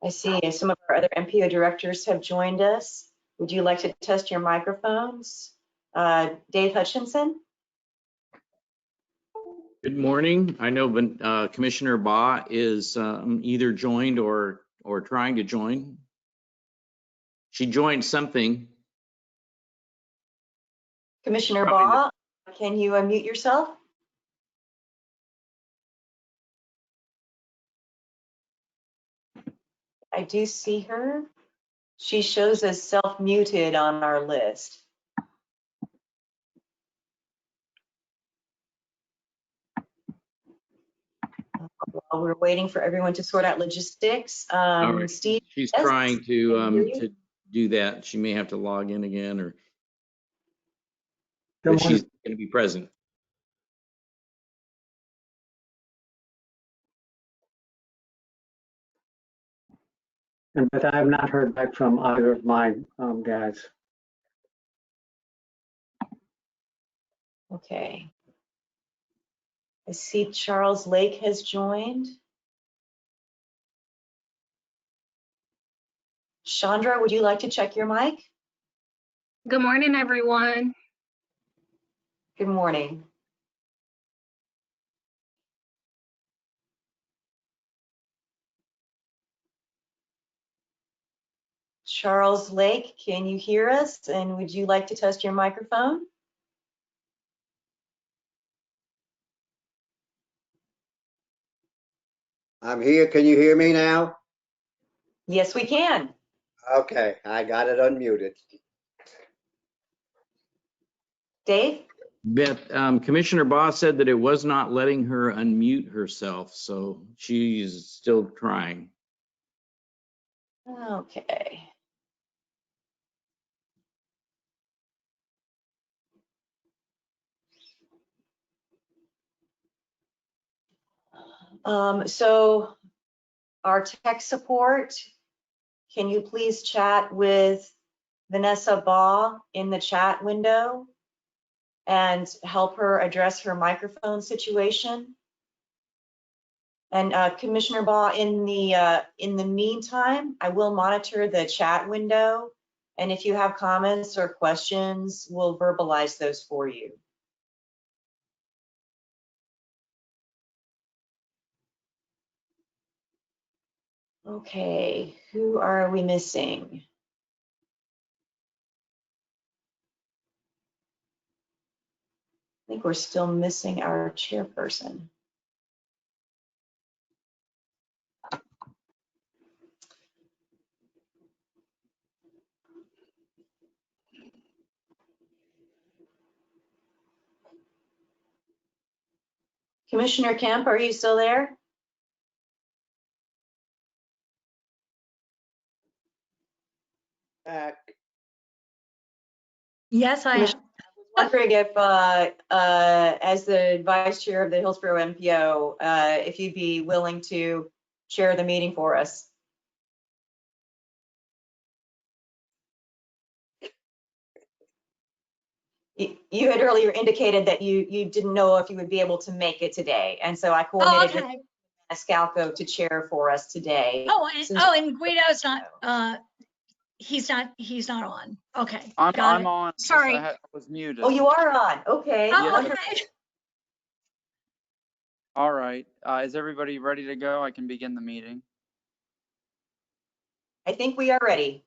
A: I see some of our other MPO directors have joined us. Would you like to test your microphones? Dave Hutchinson?
N: Good morning. I know Commissioner Baugh is either joined or trying to join. She joined something.
A: Commissioner Baugh, can you unmute yourself? I do see her. She shows as self-muted on our list. while we're waiting for everyone to sort out logistics,
N: All right.
A: Steve.
N: She's
A: yes?
N: trying
A: Can you hear you?
N: to do that. She may have to log in again, or
O: Good
N: but she's
O: morning.
N: going to be present.
O: But I have not heard back from either of my guys.
A: Okay. I see Charles Lake has joined. Chandra, would you like to check your mic?
P: Good morning, everyone.
A: Good morning. Charles Lake, can you hear us? And would you like to test your microphone?
Q: I'm here. Can you hear me now?
A: Yes, we can.
Q: Okay, I got it unmuted.
A: Dave?
N: Beth, Commissioner Boss said that it was not letting her unmute herself, so she's still trying.
A: Okay. So our tech support, can you please chat with Vanessa Baugh in the chat window and help her address her microphone situation? And Commissioner Baugh, in the meantime, I will monitor the chat window, and if you have comments or questions, we'll verbalize those for you. Okay, who are we missing? I think we're still missing our chairperson. Commissioner Kemp, are you still there?
Q: Back.
I: Yes, I am.
A: Wondering if, as the vice chair of the Hillsborough MPO, if you'd be willing to chair the meeting for us. You had earlier indicated that you didn't know if you would be able to make it today, and so I coordinated with Escalco to chair for us today.
I: And Guido's not. He's not on. Okay.
R: I'm on.
I: Sorry.
R: I was muted.
A: Oh, you are on. Okay.
I: Oh,
R: Yeah.
I: okay.
R: All right. Is everybody ready to go? I can begin the meeting.
A: I think we are ready.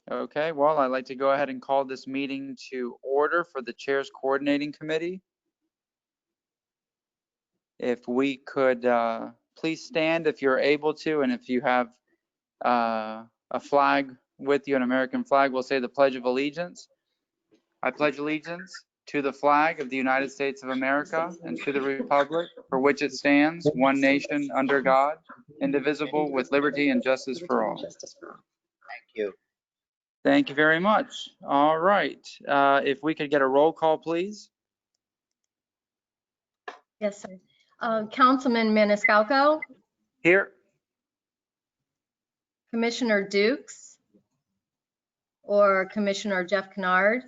R: Okay. Well, I'd like to go ahead and call this meeting to order for the Chair's Coordinating Committee. If we could please stand if you're able to, and if you have a flag with you, an American flag, we'll say the Pledge of Allegiance. I pledge allegiance to the flag of the United States of America and to the republic for which it stands, one nation under God, indivisible, with liberty and justice for all.
Q: Thank you.
R: Thank you very much. All right. If we could get a roll call, please.
E: Yes, sir. Councilman Maniscalco,
R: Here.
E: Commissioner Dukes, or Commissioner Jeff Kennard,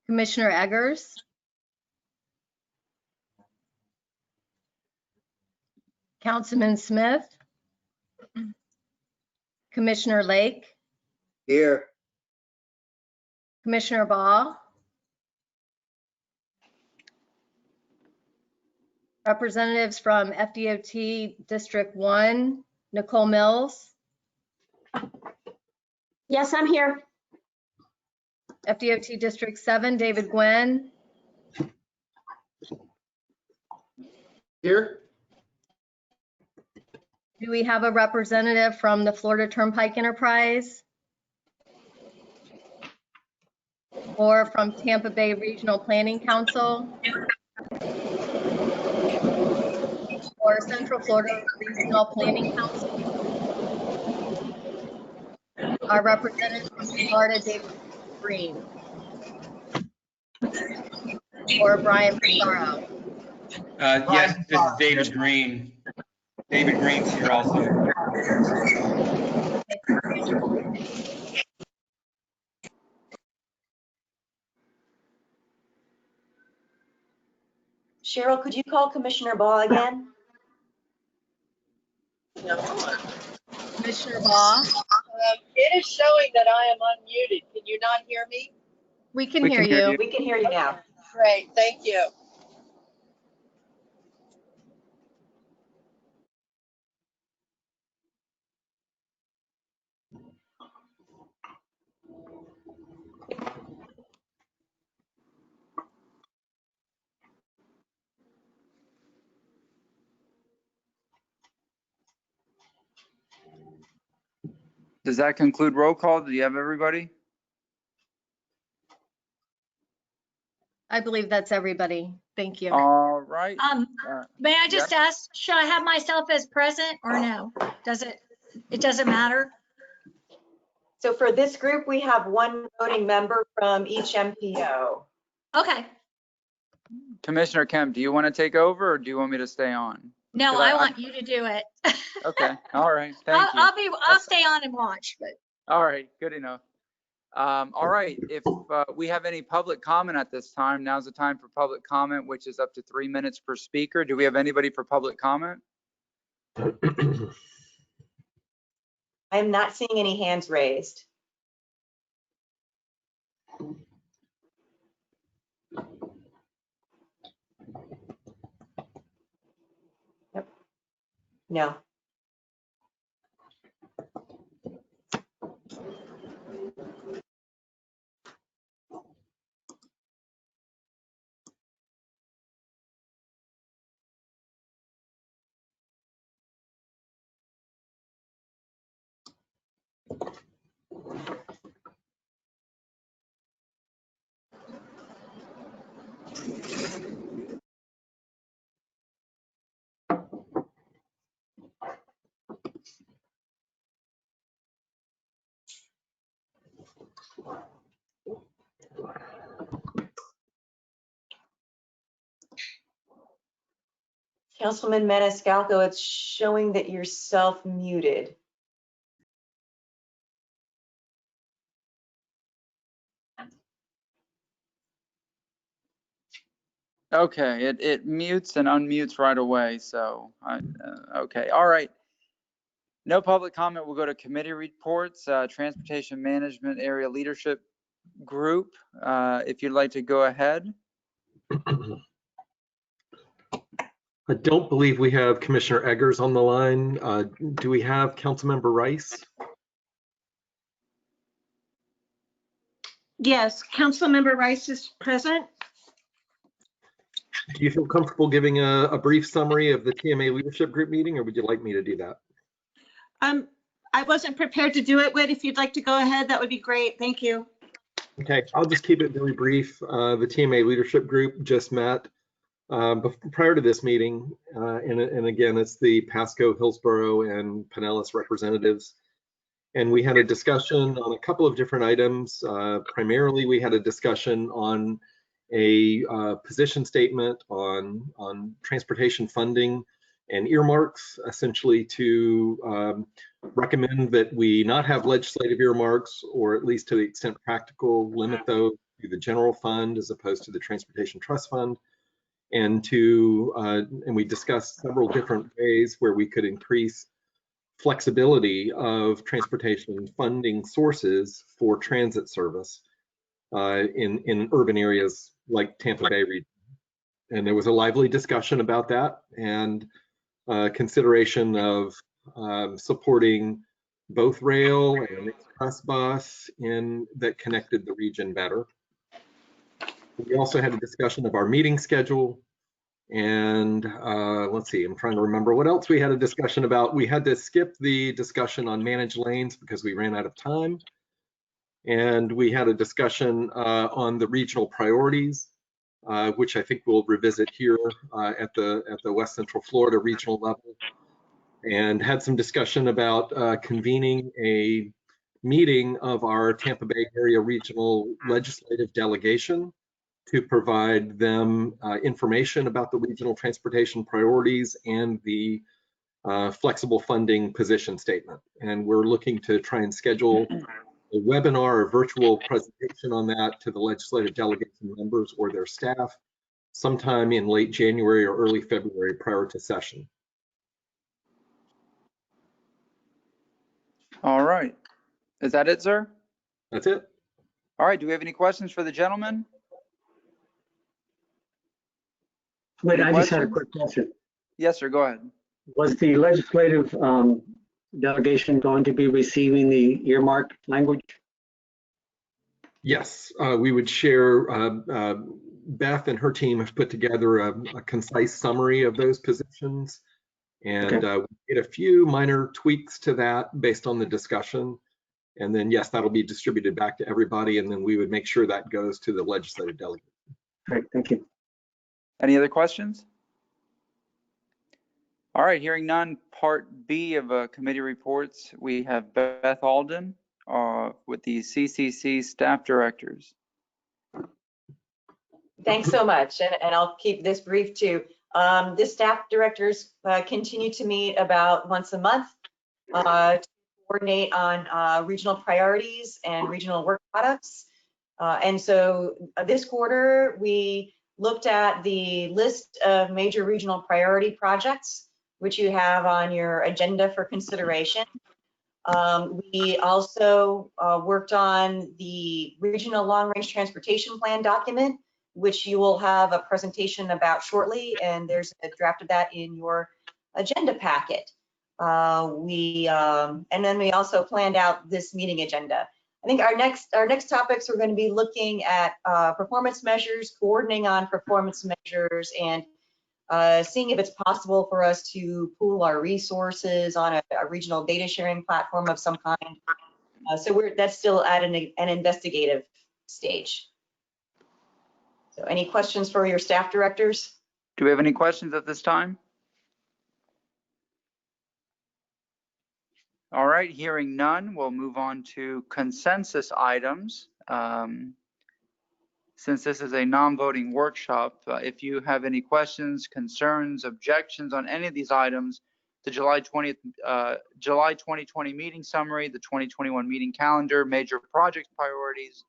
E: Commissioner Eggers, Councilman Smith, Commissioner Lake,
Q: Here.
E: Commissioner Baugh, representatives from FDOT District 1, Nicole Mills.
P: Yes, I'm here.
E: FDOT District 7, David Gwynn.
J: Here?
E: Do we have a representative from the Florida Turnpike Enterprise? Or from Tampa Bay Regional Planning Council? for Central Florida Regional Planning Council. Our representative from Florida, David Green. Or Brian Pizarro.
S: Yes, this is David Green. David Green's here also.
A: Cheryl, could you call Commissioner Ball again?
E: Commissioner Baugh.
T: It is showing that I am unmuted. Can you not hear me?
E: We can hear you.
A: We can hear you now.
T: Great, thank you.
R: Does that conclude roll call? Do you have everybody?
E: I believe that's everybody. Thank you.
R: All right.
I: May I just ask, should I have myself as present or no? It doesn't matter?
A: So for this group, we have one voting member from each MPO.
I: Okay.
R: Commissioner Kemp, do you want to take over or do you want me to stay on?
I: No, I want you to do it.
R: Okay. All right. Thank you.
I: I'll stay on and watch, but.
R: All right. Good enough. All right. If we have any public comment at this time, now's the time for public comment, which is up to 3 minutes per speaker. Do we have anybody for public comment?
A: I am not seeing any hands raised. Yep. No. Councilman Maniscalco, it's showing that you're self-muted.
R: Okay, it mutes and unmutes right away. So, okay, all right. No public comment. We'll go to committee reports. Transportation Management Area Leadership Group. If you'd like to go ahead.
M: I don't believe we have Commissioner Eggers on the line. Do we have Councilmember Rice?
B: Yes, Councilmember Rice is present.
M: Do you feel comfortable giving a brief summary of the TMA Leadership Group meeting, or would you like me to do that?
B: I wasn't prepared to do it, but if you'd like to go ahead, that would be great. Thank you.
M: Okay, I'll just keep it very brief. The TMA Leadership Group just met prior to this meeting, and again, it's the Pasco, Hillsborough, and Pinellas representatives. And we had a discussion on a couple of different items. Primarily, we had a discussion on a position statement on transportation funding and earmarks, essentially to recommend that we not have legislative earmarks, or at least to the extent practical, limit those to the general fund as opposed to the Transportation Trust Fund. And we discussed several different ways where we could increase flexibility of transportation funding sources for transit service in urban areas like Tampa Bay region. And there was a lively discussion about that, and consideration of supporting both rail and express bus that connected the region better. We also had a discussion of our meeting schedule, and let's see, I'm trying to remember what else we had a discussion about. We had to skip the discussion on managed lanes because we ran out of time. And we had a discussion on the regional priorities. which I think we'll revisit here at the West Central Florida regional level, and had some discussion about convening a meeting of our Tampa Bay area regional legislative delegation to provide them information about the regional transportation priorities and the flexible funding position statement. And we're looking to try and schedule a webinar or virtual presentation on that to the legislative delegation members or their staff sometime in late January or early February prior to session.
R: All right. Is that it, sir?
M: That's it.
R: All right. Do we have any questions for the gentleman?
O: Wait,
R: Any
O: I just had a
R: questions?
O: quick question.
R: Yes, sir. Go ahead.
O: Was the legislative delegation going to be receiving the earmarked language?
M: Yes, we would share. Beth and her team have put together a concise summary of those positions, and we made a few minor tweaks to that based on the discussion. And then, yes, that'll be distributed back to everybody, and then we would make sure that goes to the legislative delegate.
O: Great, thank you.
R: Any other questions? All right, hearing none, Part B of committee reports, we have Beth Alden with the CCC staff directors.
A: Thanks so much, and I'll keep this brief too. The staff directors continue to meet about once a month to coordinate on regional priorities and regional work products. And so this quarter, we looked at the list of major regional priority projects, which you have on your agenda for consideration. We also worked on the regional long-range transportation plan document, which you will have a presentation about shortly, and there's a draft of that in your agenda packet. And then we also planned out this meeting agenda. I think our next topics, we're going to be looking at performance measures, coordinating on performance measures, and seeing if it's possible for us to pool our resources on a regional data sharing platform of some kind. So that's still at an investigative stage. So any questions for your staff directors?
R: Do we have any questions at this time? All right, hearing none, we'll move on to consensus items. Since this is a non-voting workshop, if you have any questions, concerns, objections on any of these items, the July 2020 meeting summary, the 2021 meeting calendar, major project priorities,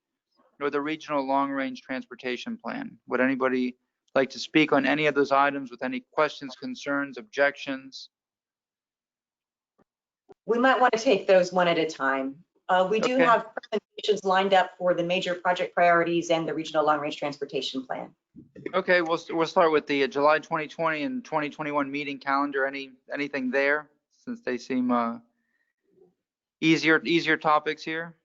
R: or the regional long-range transportation plan. Would anybody like to speak on any of those items with any questions, concerns, objections?
A: We might want to take those one at a time. We do
R: Okay.
A: have presentations lined up for the major project priorities and the regional long-range transportation plan.
R: Okay, we'll start with the July 2020 and 2021 meeting calendar. Anything there, since they seem easier topics here?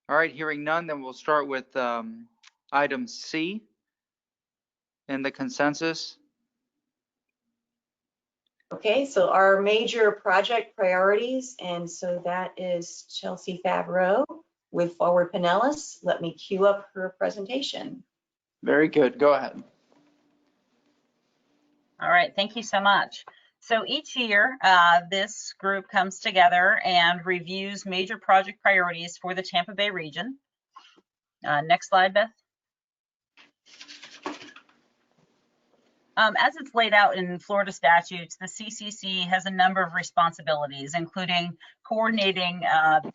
R: All right, hearing none, then we'll start with item C in the consensus.
A: Okay, so our major project priorities, and so that is Chelsea Favreau with Forward Pinellas. Let me queue up her presentation.
R: Very good, go ahead.
G: All right, thank you so much. So each year, this group comes together and reviews major project priorities for the Tampa Bay region. Next slide, Beth. As it's laid out in Florida statutes, the CCC has a number of responsibilities, including coordinating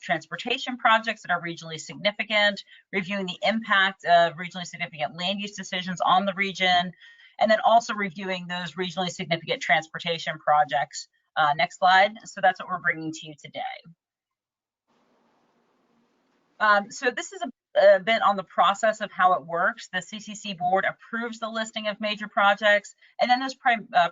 G: transportation projects that are regionally significant, reviewing the impact of regionally significant land use decisions on the region, and then also reviewing those regionally significant transportation projects. Next slide. So that's what we're bringing to you today. So this is a bit on the process of how it works. The CCC board approves the listing of major projects, and then those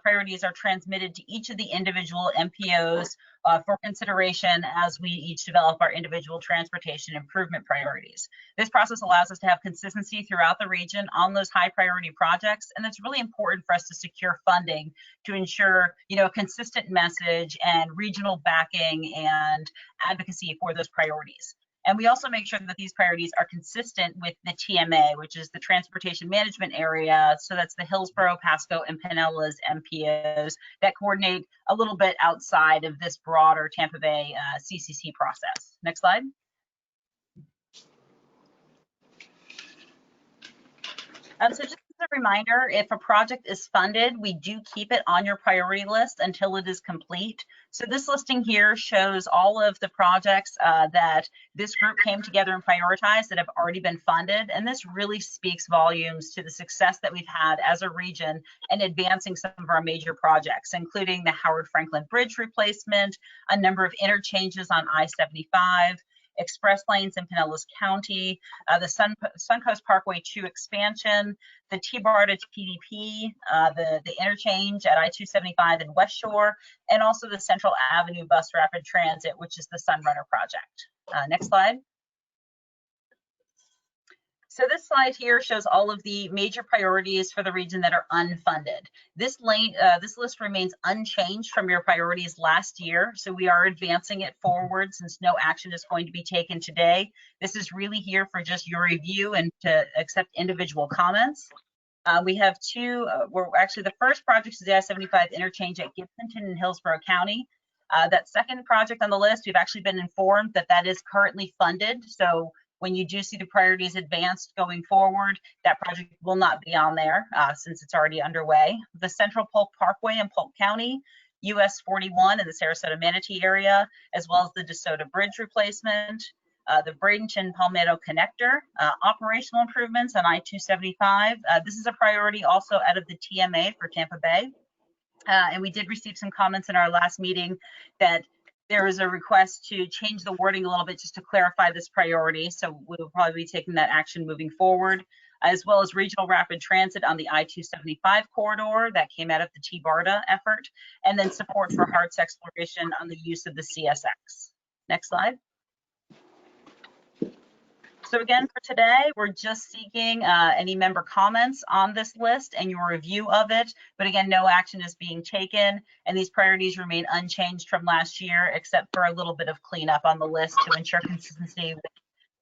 G: priorities are transmitted to each of the individual MPOs for consideration as we each develop our individual transportation improvement priorities. This process allows us to have consistency throughout the region on those high priority projects, and it's really important for us to secure funding to ensure, a consistent message and regional backing and advocacy for those priorities. And we also make sure that these priorities are consistent with the TMA, which is the Transportation Management Area. So that's the Hillsborough, Pasco, and Pinellas MPOs that coordinate a little bit outside of this broader Tampa Bay CCC process. Next slide. So just as a reminder, if a project is funded, we do keep it on your priority list until it is complete. So this listing here shows all of the projects that this group came together and prioritized that have already been funded. And this really speaks volumes to the success that we've had as a region in advancing some of our major projects, including the Howard Franklin Bridge replacement, a number of interchanges on I-75, express lanes in Pinellas County, the Suncoast Parkway 2 expansion, the T-Bar to TDP, the interchange at I-275 in West Shore, and also the Central Avenue Bus Rapid Transit, which is the Sunrunner project. Next slide. So this slide here shows all of the major priorities for the region that are unfunded. This list remains unchanged from your priorities last year, so we are advancing it forward since no action is going to be taken today. This is really here for just your review and to accept individual comments. We have two, actually the first project is the I-75 interchange at Gibsonton in Hillsborough County. That second project on the list, we've actually been informed that that is currently funded. So when you do see the priorities advanced going forward, that project will not be on there since it's already underway. The Central Polk Parkway in Polk County, US 41 in the Sarasota Manatee area, as well as the Desoto Bridge replacement, the Bradenton Palmetto connector, operational improvements on I-275. This is a priority also out of the TMA for Tampa Bay. And we did receive some comments in our last meeting that there is a request to change the wording a little bit just to clarify this priority. So we'll probably be taking that action moving forward, as well as regional rapid transit on the I-275 corridor that came out of the T-BARTA effort, and then support for hearts exploration on the use of the CSX. Next slide. So again, for today, we're just seeking any member comments on this list and your review of it. But again, no action is being taken, and these priorities remain unchanged from last year, except for a little bit of cleanup on the list to ensure consistency with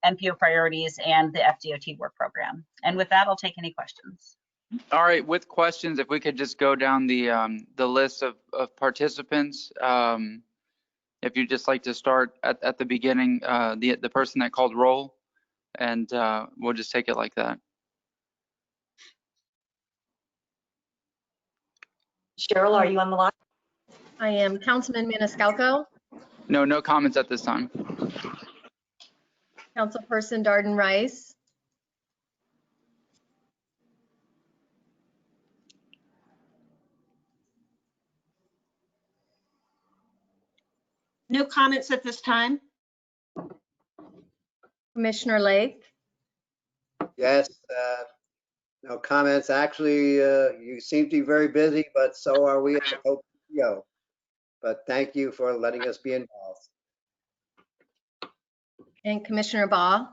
G: MPO priorities and the FDOT work program. And with that, I'll take any questions.
R: All right, with questions, if we could just go down the list of participants. If you'd just like to start at the beginning, the person that called roll, and we'll just take it like that.
A: Cheryl, are you on the line?
E: I am. Councilman Maniscalco,
R: No comments at this time.
E: Councilperson Darden Rice,
B: No comments at this time.
E: Commissioner Lake,
Q: Yes, no comments. Actually, you seem to be very busy, but so are we at OPO. But thank you for letting us be involved.
E: and Commissioner Baugh.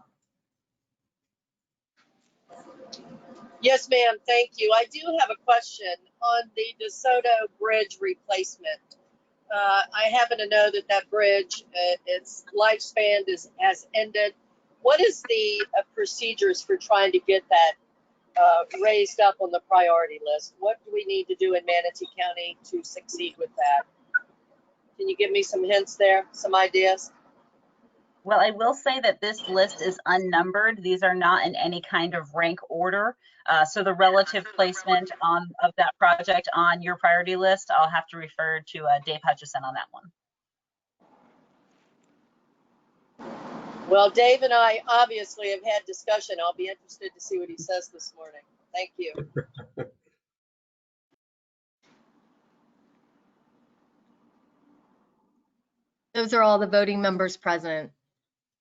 T: Yes, ma'am. Thank you. I do have a question on the DeSoto Bridge replacement. I happen to know that bridge, its lifespan has ended. What is the procedures for trying to get that raised up on the priority list? What do we need to do in Manatee County to succeed with that? Can you give me some hints there, some ideas?
G: Well, I will say that this list is unnumbered. These are not in any kind of rank order. So the relative placement of that project on your priority list, I'll have to refer to Dave Hutchison on that one.
T: Well, Dave and I obviously have had discussion. I'll be interested to see what he says this morning. Thank you.
E: Those are all the voting members present.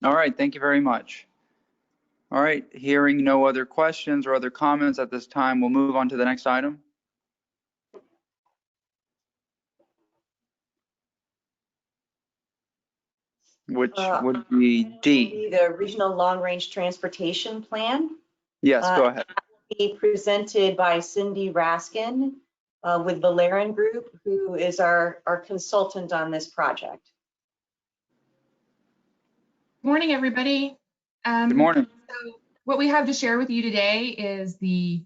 R: All right, thank you very much. All right, hearing no other questions or other comments at this time, we'll move on to the next item. Which would be D.
A: The Regional Long Range Transportation Plan.
R: Yes, go ahead.
A: Be presented by Cindy Raskin with Valerian Group, who is our consultant on this project.
U: Morning, everybody.
R: Good morning.
U: So what we have to share with you today is the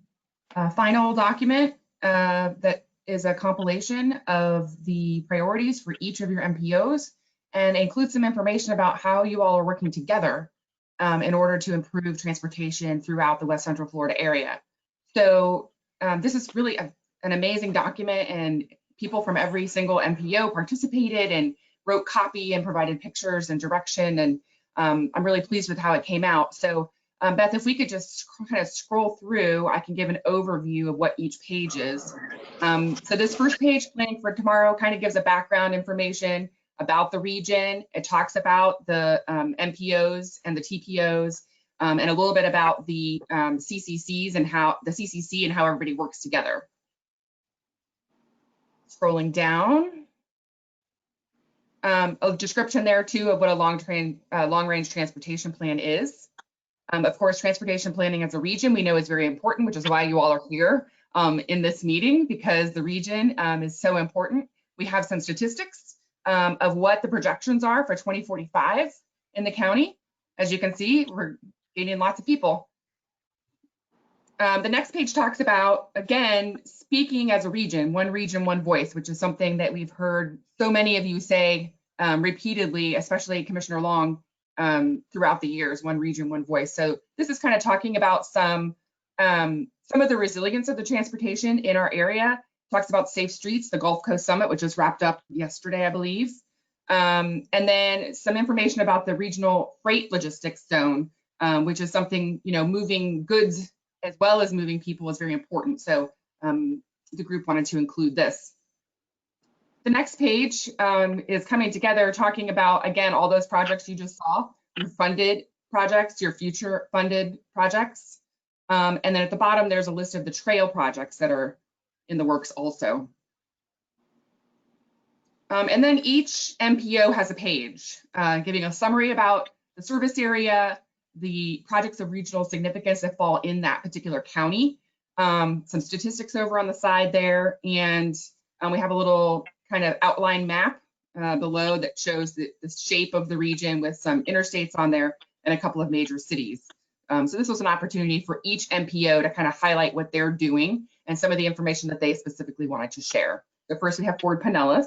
U: final document that is a compilation of the priorities for each of your MPOs and includes some information about how you all are working together in order to improve transportation throughout the West Central Florida area. So this is really an amazing document, and people from every single MPO participated and wrote copy and provided pictures and direction, and I'm really pleased with how it came out. So Beth, if we could just kind of scroll through, I can give an overview of what each page is. So this first page, Planning for Tomorrow, kind of gives a background information about the region. It talks about the MPOs and the TPOs, and a little bit about the CCCs and how the CCC and how everybody works together. Scrolling down, a description there too of what a long-range transportation plan is. Of course, transportation planning as a region we know is very important, which is why you all are here in this meeting, because the region is so important. We have some statistics of what the projections are for 2045 in the county. As you can see, we're gaining lots of people. The next page talks about, again, speaking as a region, one voice, which is something that we've heard so many of you say repeatedly, especially Commissioner Long, throughout the years, one region, one voice. So this is kind of talking about some of the resilience of the transportation in our area. Talks about safe streets, the Gulf Coast Summit, which was wrapped up yesterday, I believe. And then some information about the regional freight logistics zone, which is something, you know, moving goods as well as moving people is very important. So the group wanted to include this. The next page is coming together, talking about, again, all those projects you just saw, your funded projects, your future funded projects. And then at the bottom, there's a list of the trail projects that are in the works also. And then each MPO has a page giving a summary about the service area, the projects of regional significance that fall in that particular county, some statistics over on the side there, and we have a little kind of outline map below that shows the shape of the region with some interstates on there and a couple of major cities. So this was an opportunity for each MPO to kind of highlight what they're doing and some of the information that they specifically wanted to share. So first we have Fort Pinellas.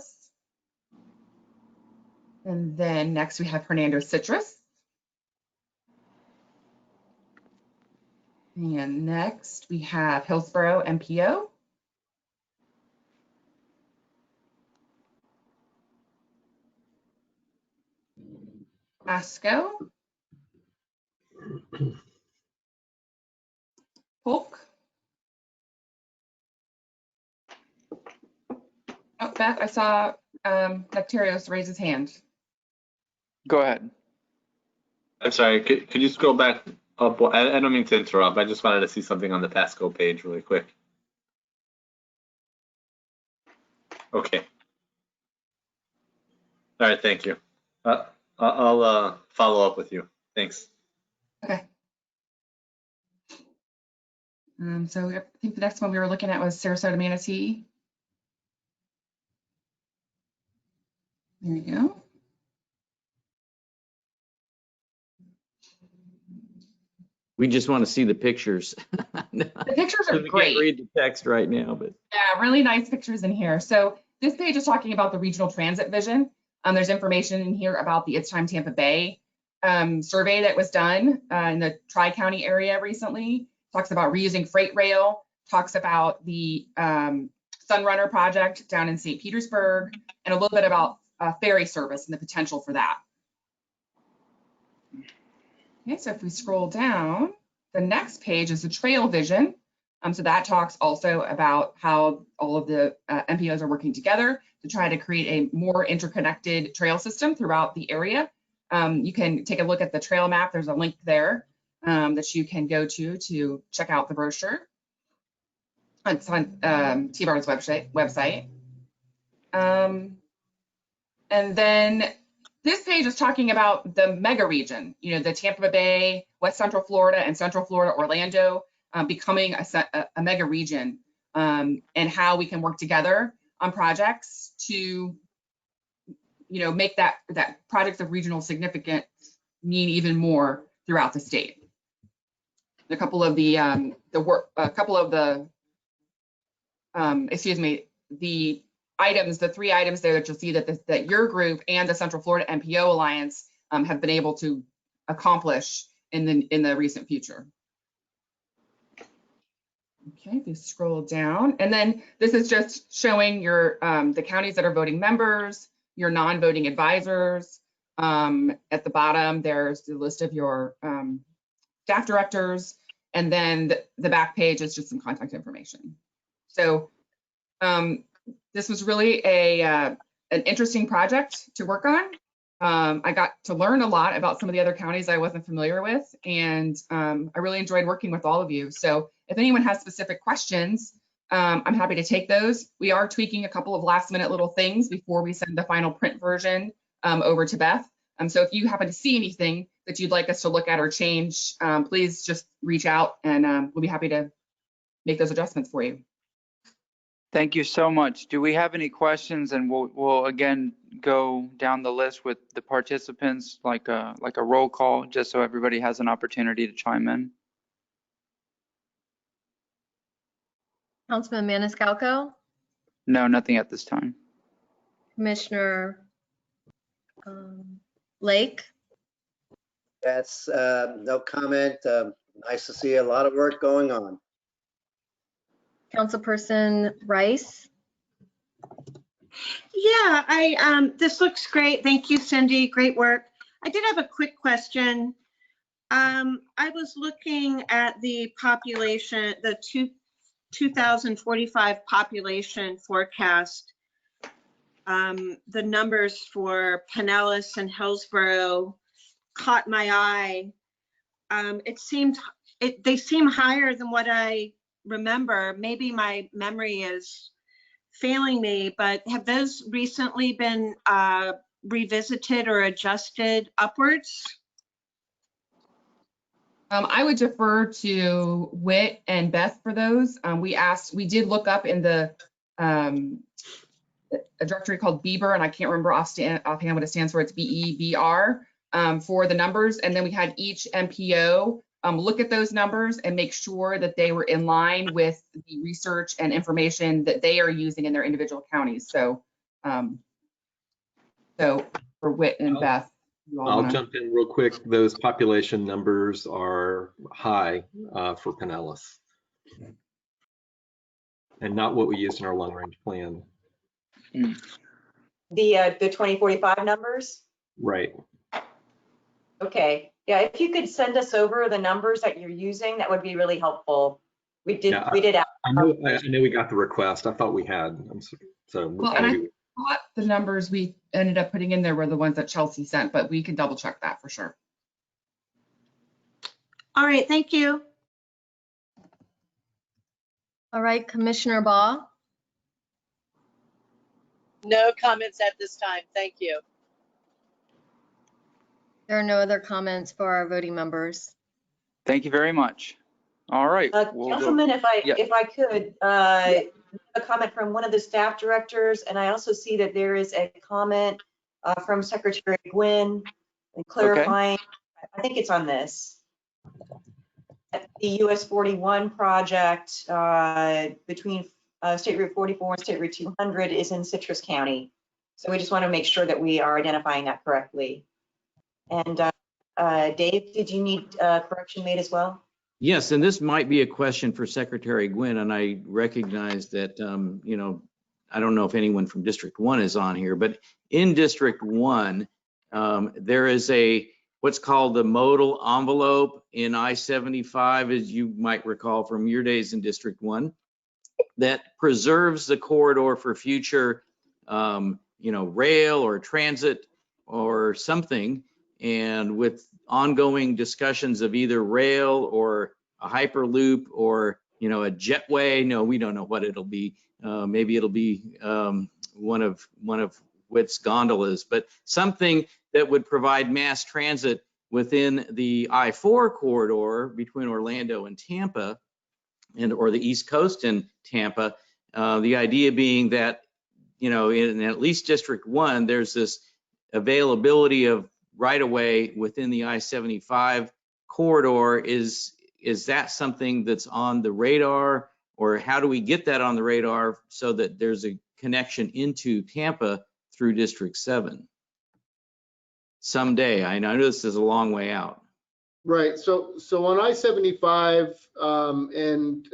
U: And then next we have Hernando Citrus. And next we have Hillsborough MPO. Pasco. Polk. Oh, Beth, I saw Nectarios raise his hand.
R: Go ahead.
V: I'm sorry, could you scroll back up? I don't mean to interrupt. I just wanted to see something on the Pasco page really quick. Okay. All right, thank you. I'll follow up with you. Thanks.
U: Okay. So I think the next one we were looking at was Sarasota Manatee. There you go.
N: We just want to see the pictures.
U: The pictures are
N: we
U: great.
N: can't read the text right now, but
U: yeah, really nice pictures in here. So this page is talking about the regional transit vision. There's information in here about the It's Time Tampa Bay survey that was done in the Tri-County area recently. Talks about reusing freight rail, talks about the Sunrunner project down in St. Petersburg, and a little bit about ferry service and the potential for that. Okay, so if we scroll down, the next page is the trail vision. So that talks also about how all of the MPOs are working together to try to create a more interconnected trail system throughout the area. You can take a look at the trail map. There's a link there that you can go to check out the brochure. It's on TBAR's website. And then this page is talking about the mega region, you know, the Tampa Bay, West Central Florida, and Central Florida, Orlando, becoming a mega region, and how we can work together on projects to, you know, make that projects of regional significance mean even more throughout the state. A couple of the items, the 3 items there that you'll see that your group and the Central Florida MPO Alliance have been able to accomplish in the recent future. Okay, if you scroll down, and then this is just showing your the counties that are voting members, your non-voting advisors. At the bottom, there's the list of your staff directors, and then the back page is just some contact information. So this was really an interesting project to work on. I got to learn a lot about some of the other counties I wasn't familiar with, and I really enjoyed working with all of you. So if anyone has specific questions, I'm happy to take those. We are tweaking a couple of last minute little things before we send the final print version over to Beth. So if you happen to see anything that you'd like us to look at or change, please just reach out, and we'll be happy to make those adjustments for you.
R: Thank you so much. Do we have any questions? And we'll again go down the list with the participants like a roll call, just so everybody has an opportunity to chime in.
E: Councilman Maniscalco,
R: No, nothing at this time.
E: Commissioner Lake,
Q: That's no comment. Nice to see a lot of work going on.
E: Councilperson Rice.
B: Yeah, this looks great. Thank you, Cindy. Great work. I did have a quick question. I was looking at the population, the 2045 population forecast. The numbers for Pinellas and Hillsborough caught my eye. They seem higher than what I remember. Maybe my memory is failing me, but have those recently been revisited or adjusted upwards?
U: I would defer to Whit and Beth for those. We did look up in the a directory called Bieber, and I can't remember offhand what it stands for. It's BEBR for the numbers, and then we had each MPO look at those numbers and make sure that they were in line with the research and information that they are using in their individual counties. So, so for Whit and Beth,
M: I'll jump in real quick. Those population numbers are high for Pinellas, and not what we used in our long range plan.
A: The 2045 numbers?
M: Right.
A: Okay. Yeah, if you could send us over the numbers that you're using, that would be really helpful. We did.
M: Yeah,
A: we did.
M: I know we got the request. I thought we had.
U: Well, and I thought the numbers we ended up putting in there were the ones that Chelsea sent, but we can double check that for sure.
B: All right, thank you.
E: All right, Commissioner Baugh.
T: No comments at this time. Thank you.
E: There are no other comments for our voting members.
R: Thank you very much. All right.
A: Councilman, if I could, a comment from one of the staff directors, and I also see that there is a comment from Secretary Gwynn and clarifying. Okay. I think it's on this. The US 41 project between State Route 44 and State Route 200 is in Citrus County. So we just want to make sure that we are identifying that correctly. And Dave, did you need correction made as well?
N: Yes, and this might be a question for Secretary Gwynn, and I recognize that, you know, I don't know if anyone from District 1 is on here, but in District 1, there is what's called the modal envelope in I-75, as you might recall from your days in District 1, that preserves the corridor for future, you know, rail or transit or something. And with ongoing discussions of either rail or a hyperloop or, you know, a jetway, no, we don't know what it'll be. Maybe it'll be one of Whit's gondolas, but something that would provide mass transit within the I-4 corridor between Orlando and Tampa, or the East Coast and Tampa. The idea being that, you know, in at least District 1, there's this availability of right away within the I-75 corridor. Is that something that's on the radar, or how do we get that on the radar so that there's a connection into Tampa through District 7 someday? I know this is a long way out.
J: Right. So on I-75, and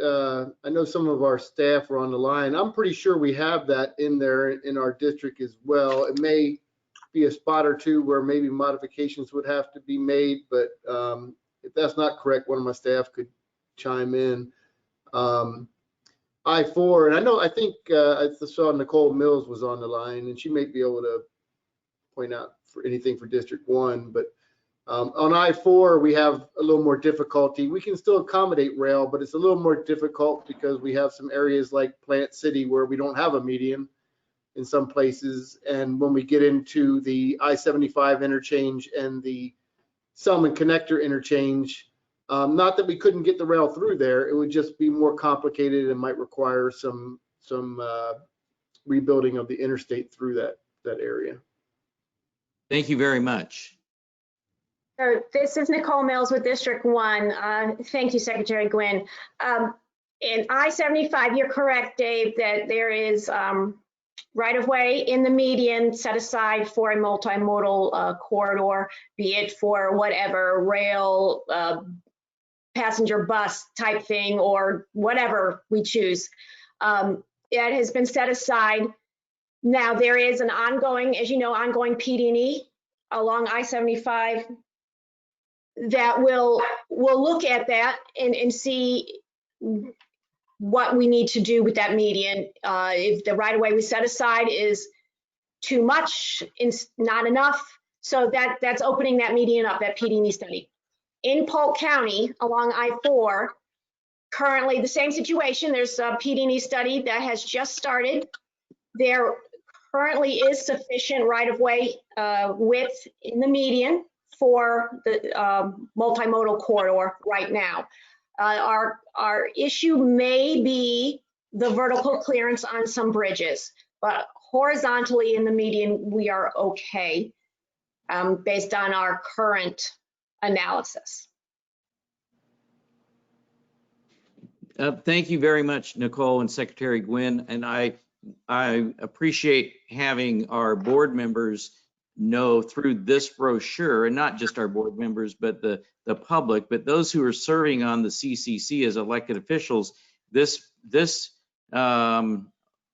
J: I know some of our staff are on the line. I'm pretty sure we have that in there in our district as well. It may be a spot or two where maybe modifications would have to be made, but if that's not correct, one of my staff could chime in. I-4, and I think I saw Nicole Mills was on the line, and she may be able to point out for anything for District 1, but on I-4, we have a little more difficulty. We can still accommodate rail, but it's a little more difficult because we have some areas like Plant City where we don't have a median in some places. And when we get into the I-75 interchange and the Selman Connector interchange, not that we couldn't get the rail through there, it would just be more complicated and might require some rebuilding of the interstate through that area.
N: Thank you very much.
P: This is Nicole Mills with District 1. Thank you, Secretary Gwynn. In I-75, you're correct, Dave, that there is right-of-way in the median set aside for a multimodal corridor, be it for whatever, rail, passenger bus type thing, or whatever we choose. It has been set aside. Now, there is an ongoing, as you know, ongoing PD&E along I-75 that will look at that and see what we need to do with that median. If the right of way we set aside is too much, it's not enough. So that's opening that median up, that PD&E study. In Polk County along I-4, currently the same situation. There's a PD&E study that has just started. There currently is sufficient right of way width in the median for the multimodal corridor right now. Our issue may be the vertical clearance on some bridges, but horizontally in the median, we are okay based on our current analysis.
N: Thank you very much, Nicole and Secretary Gwynn. And I appreciate having our board members know through this brochure, and not just our board members, but the public, but those who are serving on the CCC as elected officials, this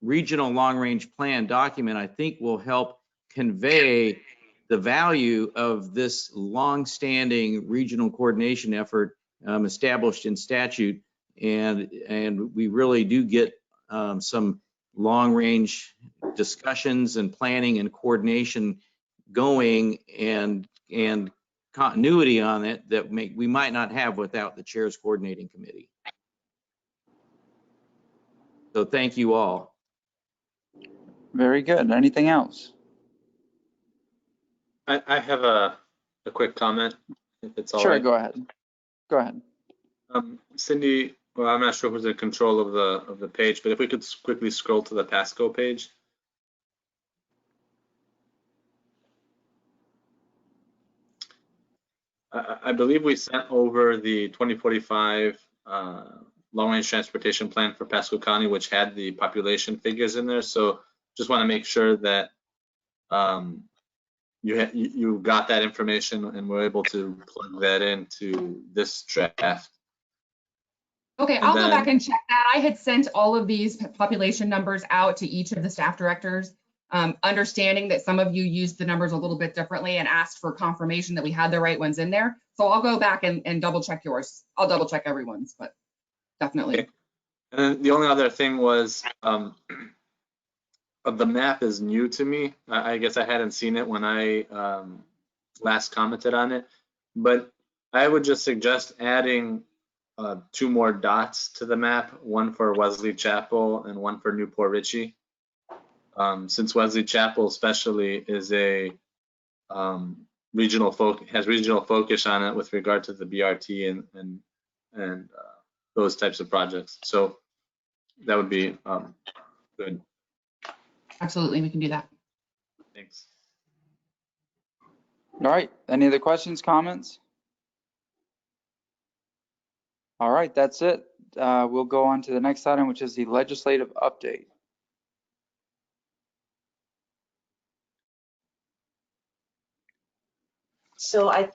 N: regional long-range plan document, I think, will help convey the value of this long-standing regional coordination effort established in statute, and we really do get some long-range discussions and planning and coordination going and continuity on it that we might not have without the chair's coordinating committee. So thank you all.
R: Very good. Anything else?
V: I have a quick comment, if it's all
R: Sure,
V: right.
R: go ahead. Go ahead.
V: Cindy, well, I'm not sure who's in control of the page, but if we could quickly scroll to the Pasco page. I believe we sent over the 2045 long-range transportation plan for Pasco County, which had the population figures in there. So just want to make sure that you got that information and were able to plug that into this draft.
U: Okay, I'll go back and check that. I had sent all of these population numbers out to each of the staff directors, understanding that some of you used the numbers a little bit differently and asked for confirmation that we had the right ones in there. So I'll go back and double check yours. I'll double check everyone's, but definitely.
V: Okay. And the only other thing was the map is new to me. I guess I hadn't seen it when I last commented on it, but I would just suggest adding 2 more dots to the map, one for Wesley Chapel and one for Newport Richey. Since Wesley Chapel especially is a regional focus on it with regard to the BRT and those types of projects. So that would be good.
U: Absolutely, we can do that.
V: Thanks.
R: All right, any other questions, comments? All right, that's it. We'll go on to the next item, which is the legislative update.
A: So I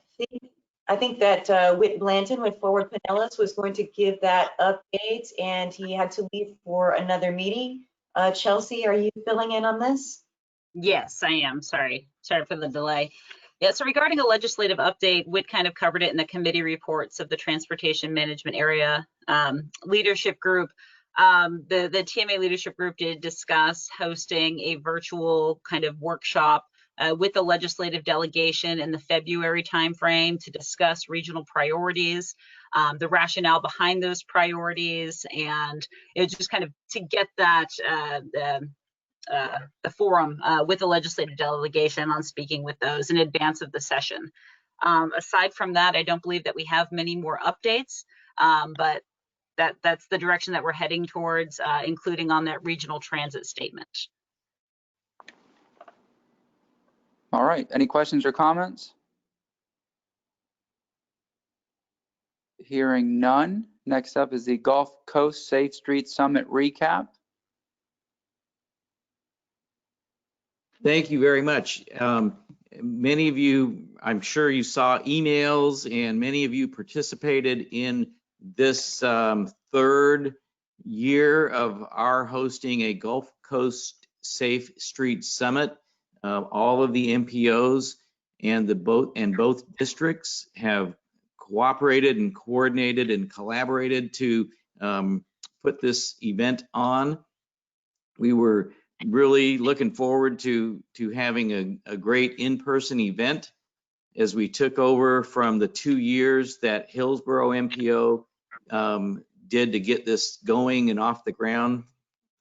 A: think that Whit Blanton with Forward Pinellas was going to give that update, and he had to leave for another meeting. Chelsea, are you filling in on this?
G: Yes, I am. Sorry for the delay. Yeah, so regarding the legislative update, Whit kind of covered it in the committee reports of the Transportation Management Area Leadership Group. The TMA Leadership Group did discuss hosting a virtual kind of workshop with the legislative delegation in the February timeframe to discuss regional priorities, the rationale behind those priorities, and it was just kind of to get that the forum with the legislative delegation on speaking with those in advance of the session. Aside from that, I don't believe that we have many more updates, but that's the direction that we're heading towards, including on that regional transit statement.
R: All right, any questions or comments? Hearing none. Next up is the Gulf Coast Safe Streets Summit recap.
N: Thank you very much. Many of you, I'm sure you saw emails, and many of you participated in this third year of our hosting a Gulf Coast Safe Streets Summit. All of the MPOs and both districts have cooperated and coordinated and collaborated to put this event on. We were really looking forward to having a great in-person event as we took over from the 2 years that Hillsborough MPO did to get this going and off the ground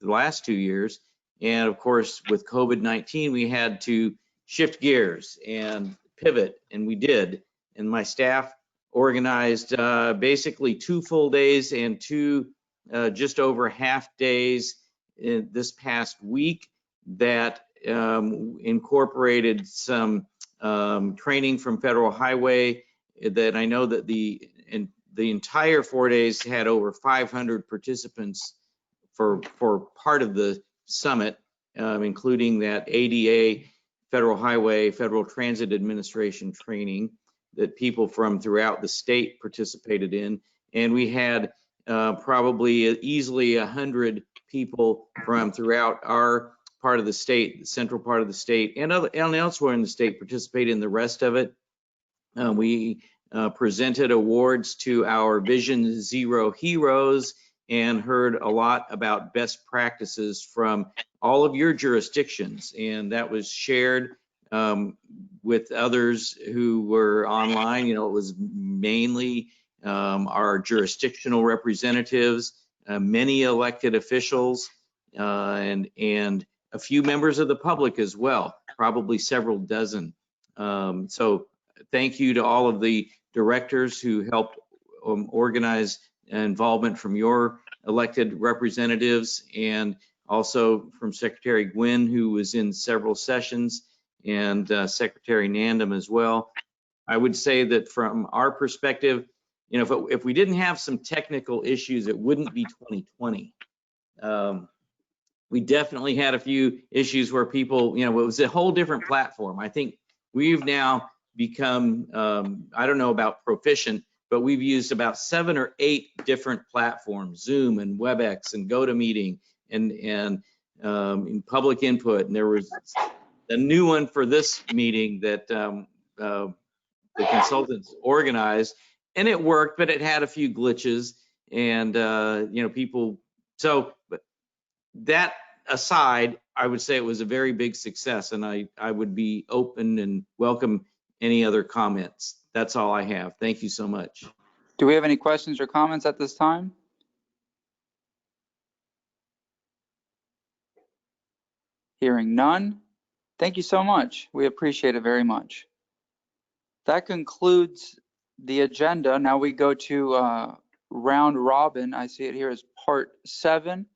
N: the last 2 years. And of course, with COVID-19, we had to shift gears and pivot, and we did. And my staff organized basically 2 full days and 2 just over half days in this past week that incorporated some training from Federal Highway that I know that the entire 4 days had over 500 participants for part of the summit, including that ADA, Federal Highway, Federal Transit Administration training that people from throughout the state participated in. And we had probably easily 100 people from throughout our part of the state, the central part of the state, and elsewhere in the state participate in the rest of it. We presented awards to our Vision Zero heroes and heard a lot about best practices from all of your jurisdictions, and that was shared with others who were online. You know, it was mainly our jurisdictional representatives, many elected officials, and a few members of the public as well, probably several dozen. So thank you to all of the directors who helped organize involvement from your elected representatives, and also from Secretary Gwynn, who was in several sessions, and Secretary Nandum as well. I would say that from our perspective, you know, if we didn't have some technical issues, it wouldn't be 2020. We definitely had a few issues where people, you know, it was a whole different platform. I think we've now become, I don't know about proficient, but we've used about 7 or 8 different platforms, Zoom and WebEx and GoToMeeting and in public input. And there was a new one for this meeting that the consultants organized, and it worked, but it had a few glitches and, you know, people, so, but that aside, I would say it was a very big success, and I would be open and welcome any other comments. That's all I have. Thank you so much.
R: Do we have any questions or comments at this time? Hearing none. Thank you so much. We appreciate it very much. That concludes the agenda. Now we go to round robin. I see it here as part 7.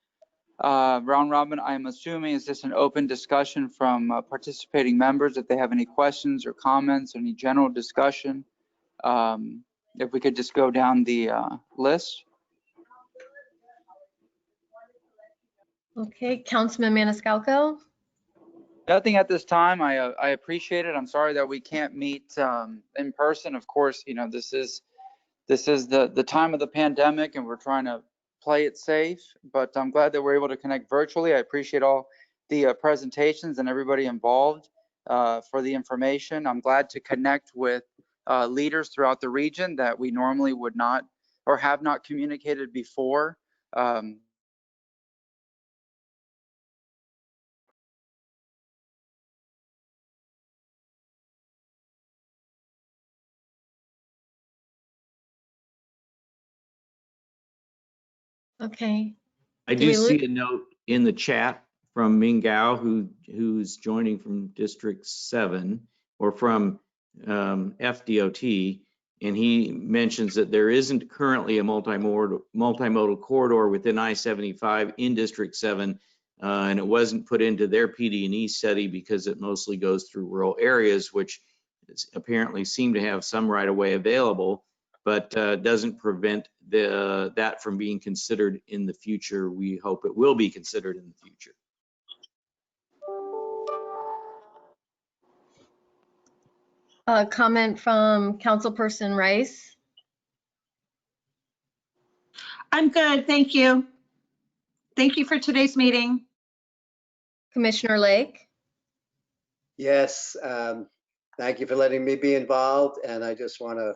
R: round robin, I'm assuming is just an open discussion from participating members. If they have any questions or comments, any general discussion, if we could just go down the list.
E: Okay, Councilman Maniscalco.
R: Nothing at this time. I appreciate it. I'm sorry that we can't meet in person. Of course, you know, this is the time of the pandemic and we're trying to play it safe, but I'm glad that we're able to connect virtually. I appreciate all the presentations and everybody involved for the information. I'm glad to connect with leaders throughout the region that we normally would not or have not communicated before.
E: Okay.
N: I do see a note in the chat from Ming Gao, who's joining from District 7 or from FDOT, and he mentions that there isn't currently a multimodal corridor within I-75 in District 7, and it wasn't put into their PD&E study because it mostly goes through rural areas, which apparently seem to have some right-of-way available, but doesn't prevent that from being considered in the future. We hope it will be considered in the future.
E: Comment from Councilperson Rice.
B: I'm good, thank you. Thank you for today's meeting.
E: Commissioner Lake.
Q: Yes, thank you for letting me be involved. And I just want to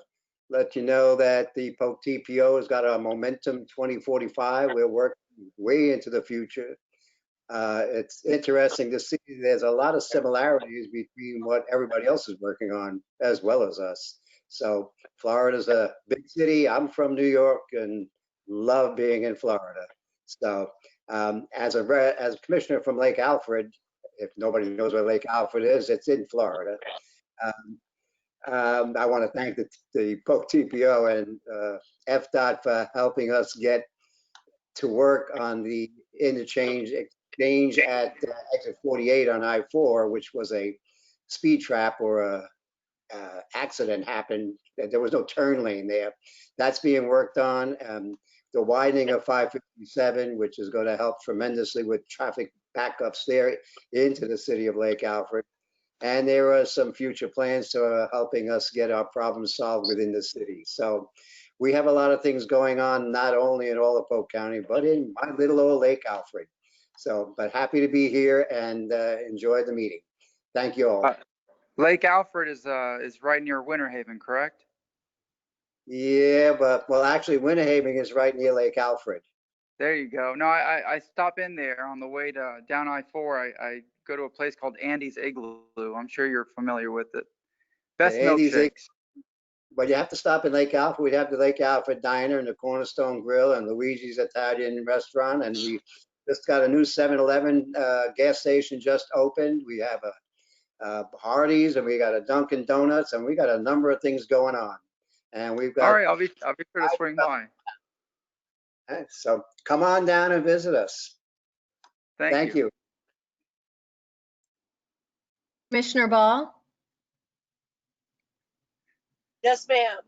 Q: let you know that the TPO has got a momentum 2045. We're working way into the future. It's interesting to see there's a lot of similarities between what everybody else is working on as well as us. So Florida's a big city. I'm from New York and love being in Florida. So as a commissioner from Lake Alfred, if nobody knows where Lake Alfred is, it's in Florida. I want to thank the TPO and FDOT for helping us get to work on the exchange at exit 48 on I-4, which was a speed trap or a accident happened. There was no turn lane there. That's being worked on. The widening of 557, which is going to help tremendously with traffic backups there into the city of Lake Alfred. And there are some future plans to helping us get our problems solved within the city. So we have a lot of things going on, not only in all of Polk County, but in my little old Lake Alfred. So, but happy to be here and enjoy the meeting. Thank you all.
R: Lake Alfred is right near Winter Haven, correct?
Q: Yeah, but well, actually, Winter Haven is right near Lake Alfred.
R: There you go. No, I stop in there on the way to down I-4. I go to a place called Andy's Igloo. I'm sure you're familiar with it. Best milkshakes.
Q: But you have to stop in Lake Alfred. We have the Lake Alfred Diner and the Cornerstone Grill and Luigi's Italian Restaurant. And we just got a new 7-Eleven gas station just opened. We have a Hardee's and we got a Dunkin' Donuts and we got a number of things going on. And we've got.
R: All right, I'll be sure to swing by.
Q: So come on down and visit us. Thank you.
E: Commissioner Ball.
T: Yes, ma'am.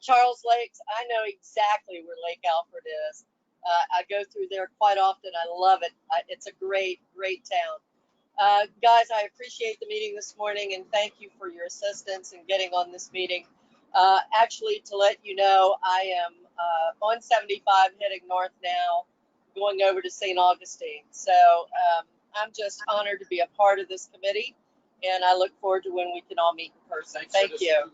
T: Charles Lakes, I know exactly where Lake Alfred is. I go through there quite often. I love it. It's a great, great town. Guys, I appreciate the meeting this morning and thank you for your assistance in getting on this meeting. Actually, to let you know, I am on 75 heading north now, going over to St. Augustine. So I'm just honored to be a part of this committee, and I look forward to when we can all meet in person. Thank you.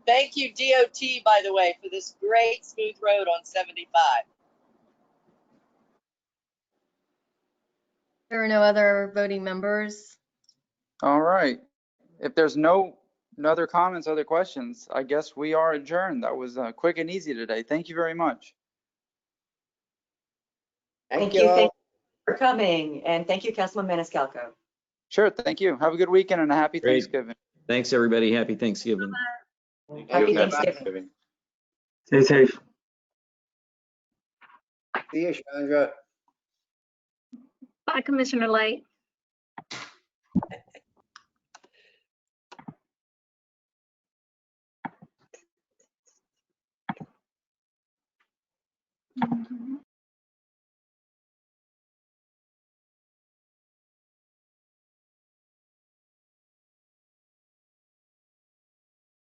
T: Thank you, DOT, by the way, for this great smooth road on 75.
E: There are no other voting members.
R: All right. If there's no other comments, other questions, I guess we are adjourned. That was quick and easy today. Thank you very much.
A: Thank you. Thank you for coming. And thank you, Councilman Maniscalco.
R: Sure. Thank you. Have a good weekend and a happy Thanksgiving.
N: Thanks, everybody. Happy Thanksgiving.
A: Happy Thanksgiving.
O: Stay safe.
Q: See you, Chandra.
I: Bye, Commissioner Light.